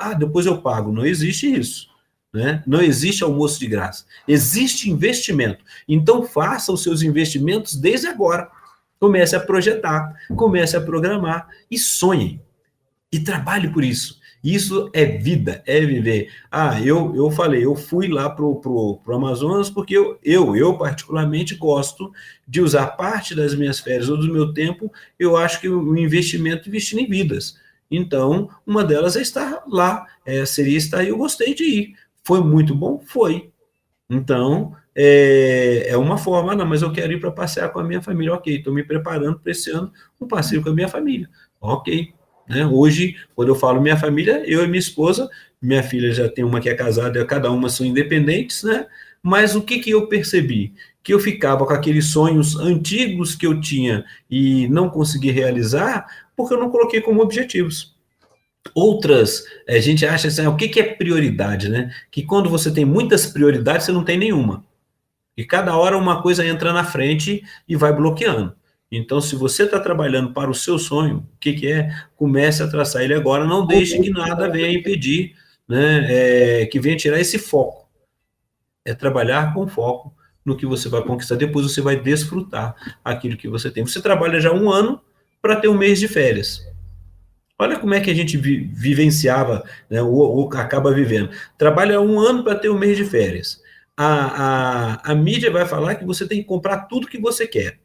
eu pago. Não existe isso, né? Não existe almoço de graça. Existe investimento. Então, faça os seus investimentos desde agora. Comece a projetar, comece a programar e sonhe. E trabalhe por isso. Isso é vida, é viver. Eu falei, eu fui lá pro Amazonas porque eu particularmente gosto de usar parte das minhas férias ou do meu tempo, eu acho que o investimento investindo em vidas. Então, uma delas é estar lá, seria estar aí, eu gostei de ir. Foi muito bom? Foi. Então, é uma forma, não, mas eu quero ir para passear com a minha família, ok, estou me preparando para esse ano um passeio com a minha família, ok. Né? Hoje, quando eu falo minha família, eu e minha esposa, minha filha já tem uma que é casada, cada uma são independentes, né? Mas o que eu percebi? Que eu ficava com aqueles sonhos antigos que eu tinha e não consegui realizar, porque eu não coloquei como objetivos. Outras, a gente acha assim, o que é prioridade, né? Que quando você tem muitas prioridades, você não tem nenhuma. E cada hora uma coisa entra na frente e vai bloqueando. Então, se você está trabalhando para o seu sonho, o que é? Comece a traçar ele agora, não deixe que nada venha impedir, né, que venha tirar esse foco. É trabalhar com foco no que você vai conquistar, depois você vai desfrutar aquilo que você tem. Você trabalha já 1 ano para ter 1 mês de férias. Olha como é que a gente vivenciava, né, ou acaba vivendo. Trabalha 1 ano para ter 1 mês de férias. A mídia vai falar que você tem que comprar tudo que você quer.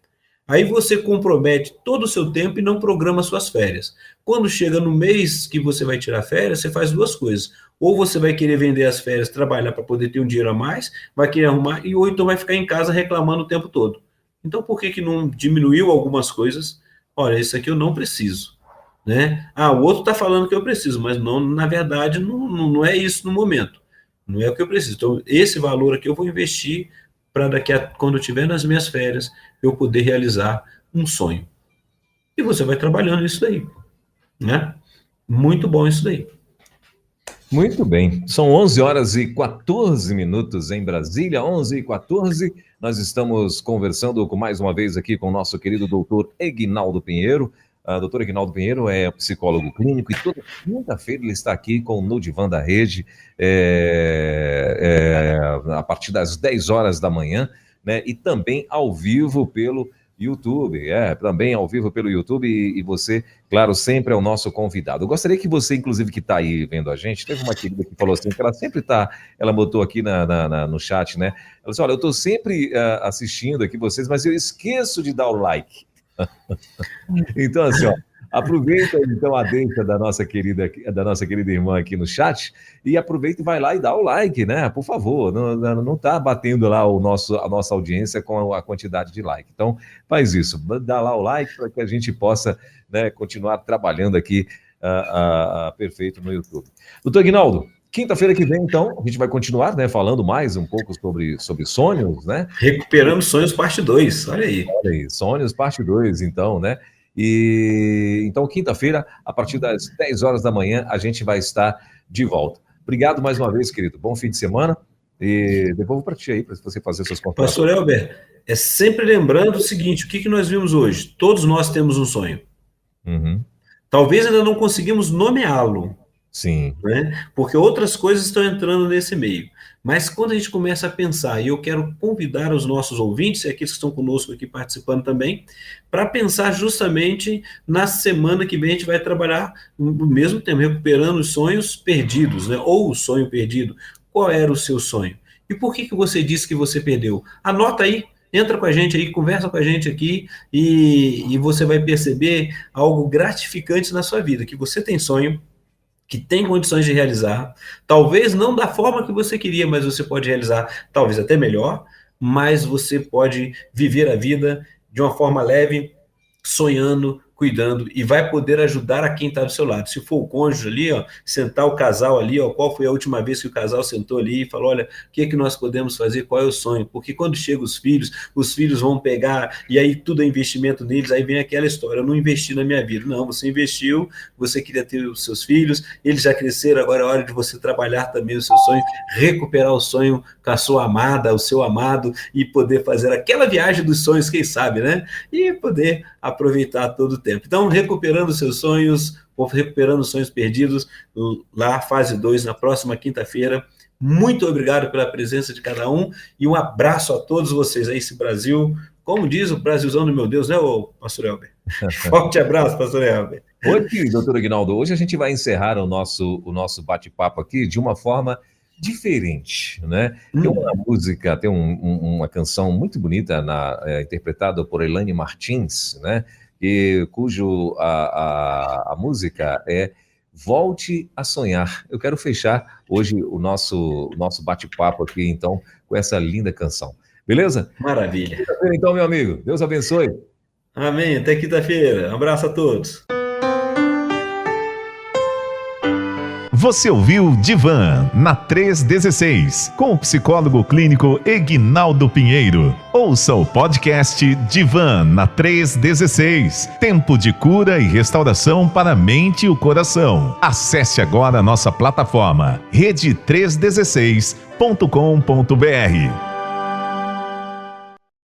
Aí você compromete todo o seu tempo e não programa suas férias. Quando chega no mês que você vai tirar férias, você faz 2 coisas. Ou você vai querer vender as férias, trabalhar para poder ter um dinheiro a mais, vai querer arrumar, ou então vai ficar em casa reclamando o tempo todo. Então, por que não diminuiu algumas coisas? Olha, isso aqui eu não preciso. Né? O outro está falando que eu preciso, mas não, na verdade não é isso no momento. Não é o que eu preciso. Então, esse valor aqui eu vou investir para quando eu estiver nas minhas férias, eu poder realizar um sonho. E você vai trabalhando isso daí, né? Muito bom isso daí. Muito bem. São 11h14 em Brasília, 11h14. Nós estamos conversando mais uma vez aqui com o nosso querido doutor Eginaldo Pinheiro. Doutor Eginaldo Pinheiro é psicólogo clínico e toda quinta-feira ele está aqui com o No Divã da Rede, a partir das 10 horas da manhã, né? E também ao vivo pelo YouTube, também ao vivo pelo YouTube, e você, claro, sempre é o nosso convidado. Eu gostaria que você, inclusive, que está aí vendo a gente, teve uma querida que falou assim, que ela sempre está, ela botou aqui no chat, né? Ela disse, olha, eu estou sempre assistindo aqui vocês, mas eu esqueço de dar o like. Então, assim, Aproveita então a deixa da nossa querida irmã aqui no chat e aproveita e vai lá e dá o like, né? Por favor, não tá batendo lá a nossa audiência com a quantidade de like. Então, faz isso, dá lá o like para que a gente possa, né, continuar trabalhando aqui perfeito no YouTube. Doutor Aguinaldo, quinta-feira que vem, então, a gente vai continuar, né, falando mais um pouco sobre sonhos, né? Recuperando Sonhos, parte 2, olha aí. Olha aí, Sonhos, parte 2, então, né? E então, quinta-feira, a partir das 10 horas da manhã, a gente vai estar de volta. Obrigado mais uma vez, querido. Bom fim de semana. E devolvo para ti aí, para você fazer suas contas. Pastor Elber, é sempre lembrando o seguinte, o que nós vimos hoje? Todos nós temos um sonho. Uhum. Talvez ainda não conseguimos nomeá-lo. Sim. Né? Porque outras coisas estão entrando nesse meio. Mas quando a gente começa a pensar, e eu quero convidar os nossos ouvintes, e aqueles que estão conosco aqui participando também, para pensar justamente na semana que vem a gente vai trabalhar no mesmo tempo, recuperando os sonhos perdidos, né? Ou o sonho perdido. Qual era o seu sonho? E por que você disse que você perdeu? Anota aí, entra com a gente aí, conversa com a gente aqui, e você vai perceber algo gratificante na sua vida, que você tem sonho, que tem condições de realizar, talvez não da forma que você queria, mas você pode realizar talvez até melhor, mas você pode viver a vida de uma forma leve, sonhando, cuidando, e vai poder ajudar a quem está do seu lado. Se for o cônjuge ali, ó, sentar o casal ali, ó, qual foi a última vez que o casal sentou ali e falou, olha, o que é que nós podemos fazer, qual é o sonho? Porque quando chegam os filhos vão pegar, e aí tudo é investimento neles, aí vem aquela história, eu não investi na minha vida. Não, você investiu, você queria ter os seus filhos, eles já cresceram, agora é hora de você trabalhar também o seu sonho, recuperar o sonho com a sua amada, o seu amado, e poder fazer aquela viagem dos sonhos, quem sabe, né? E poder aproveitar todo o tempo. Então, recuperando seus sonhos, recuperando os sonhos perdidos, lá, fase 2, na próxima quinta-feira. Muito obrigado pela presença de cada um e um abraço a todos vocês aí, esse Brasil, como diz o Brasilzão do meu Deus, né, pastor Elber? Forte abraço, pastor Elber. Hoje, doutor Aguinaldo, hoje a gente vai encerrar o nosso bate-papo aqui de uma forma diferente, né? Tem uma música, tem uma canção muito bonita, interpretada por Elaine Martins, né? Cujo a música é Volte a Sonhar. Eu quero fechar hoje o nosso bate-papo aqui, então, com essa linda canção. Beleza? Maravilha. Quinta-feira, então, meu amigo. Deus abençoe. Amém. Até quinta-feira. Um abraço a todos. Você ouviu Divan na 316, com o psicólogo clínico Eguinaldo Pinheiro. Ouça o podcast Divan na 316, tempo de cura e restauração para a mente e o coração. Acesse agora a nossa plataforma rede316.com.br.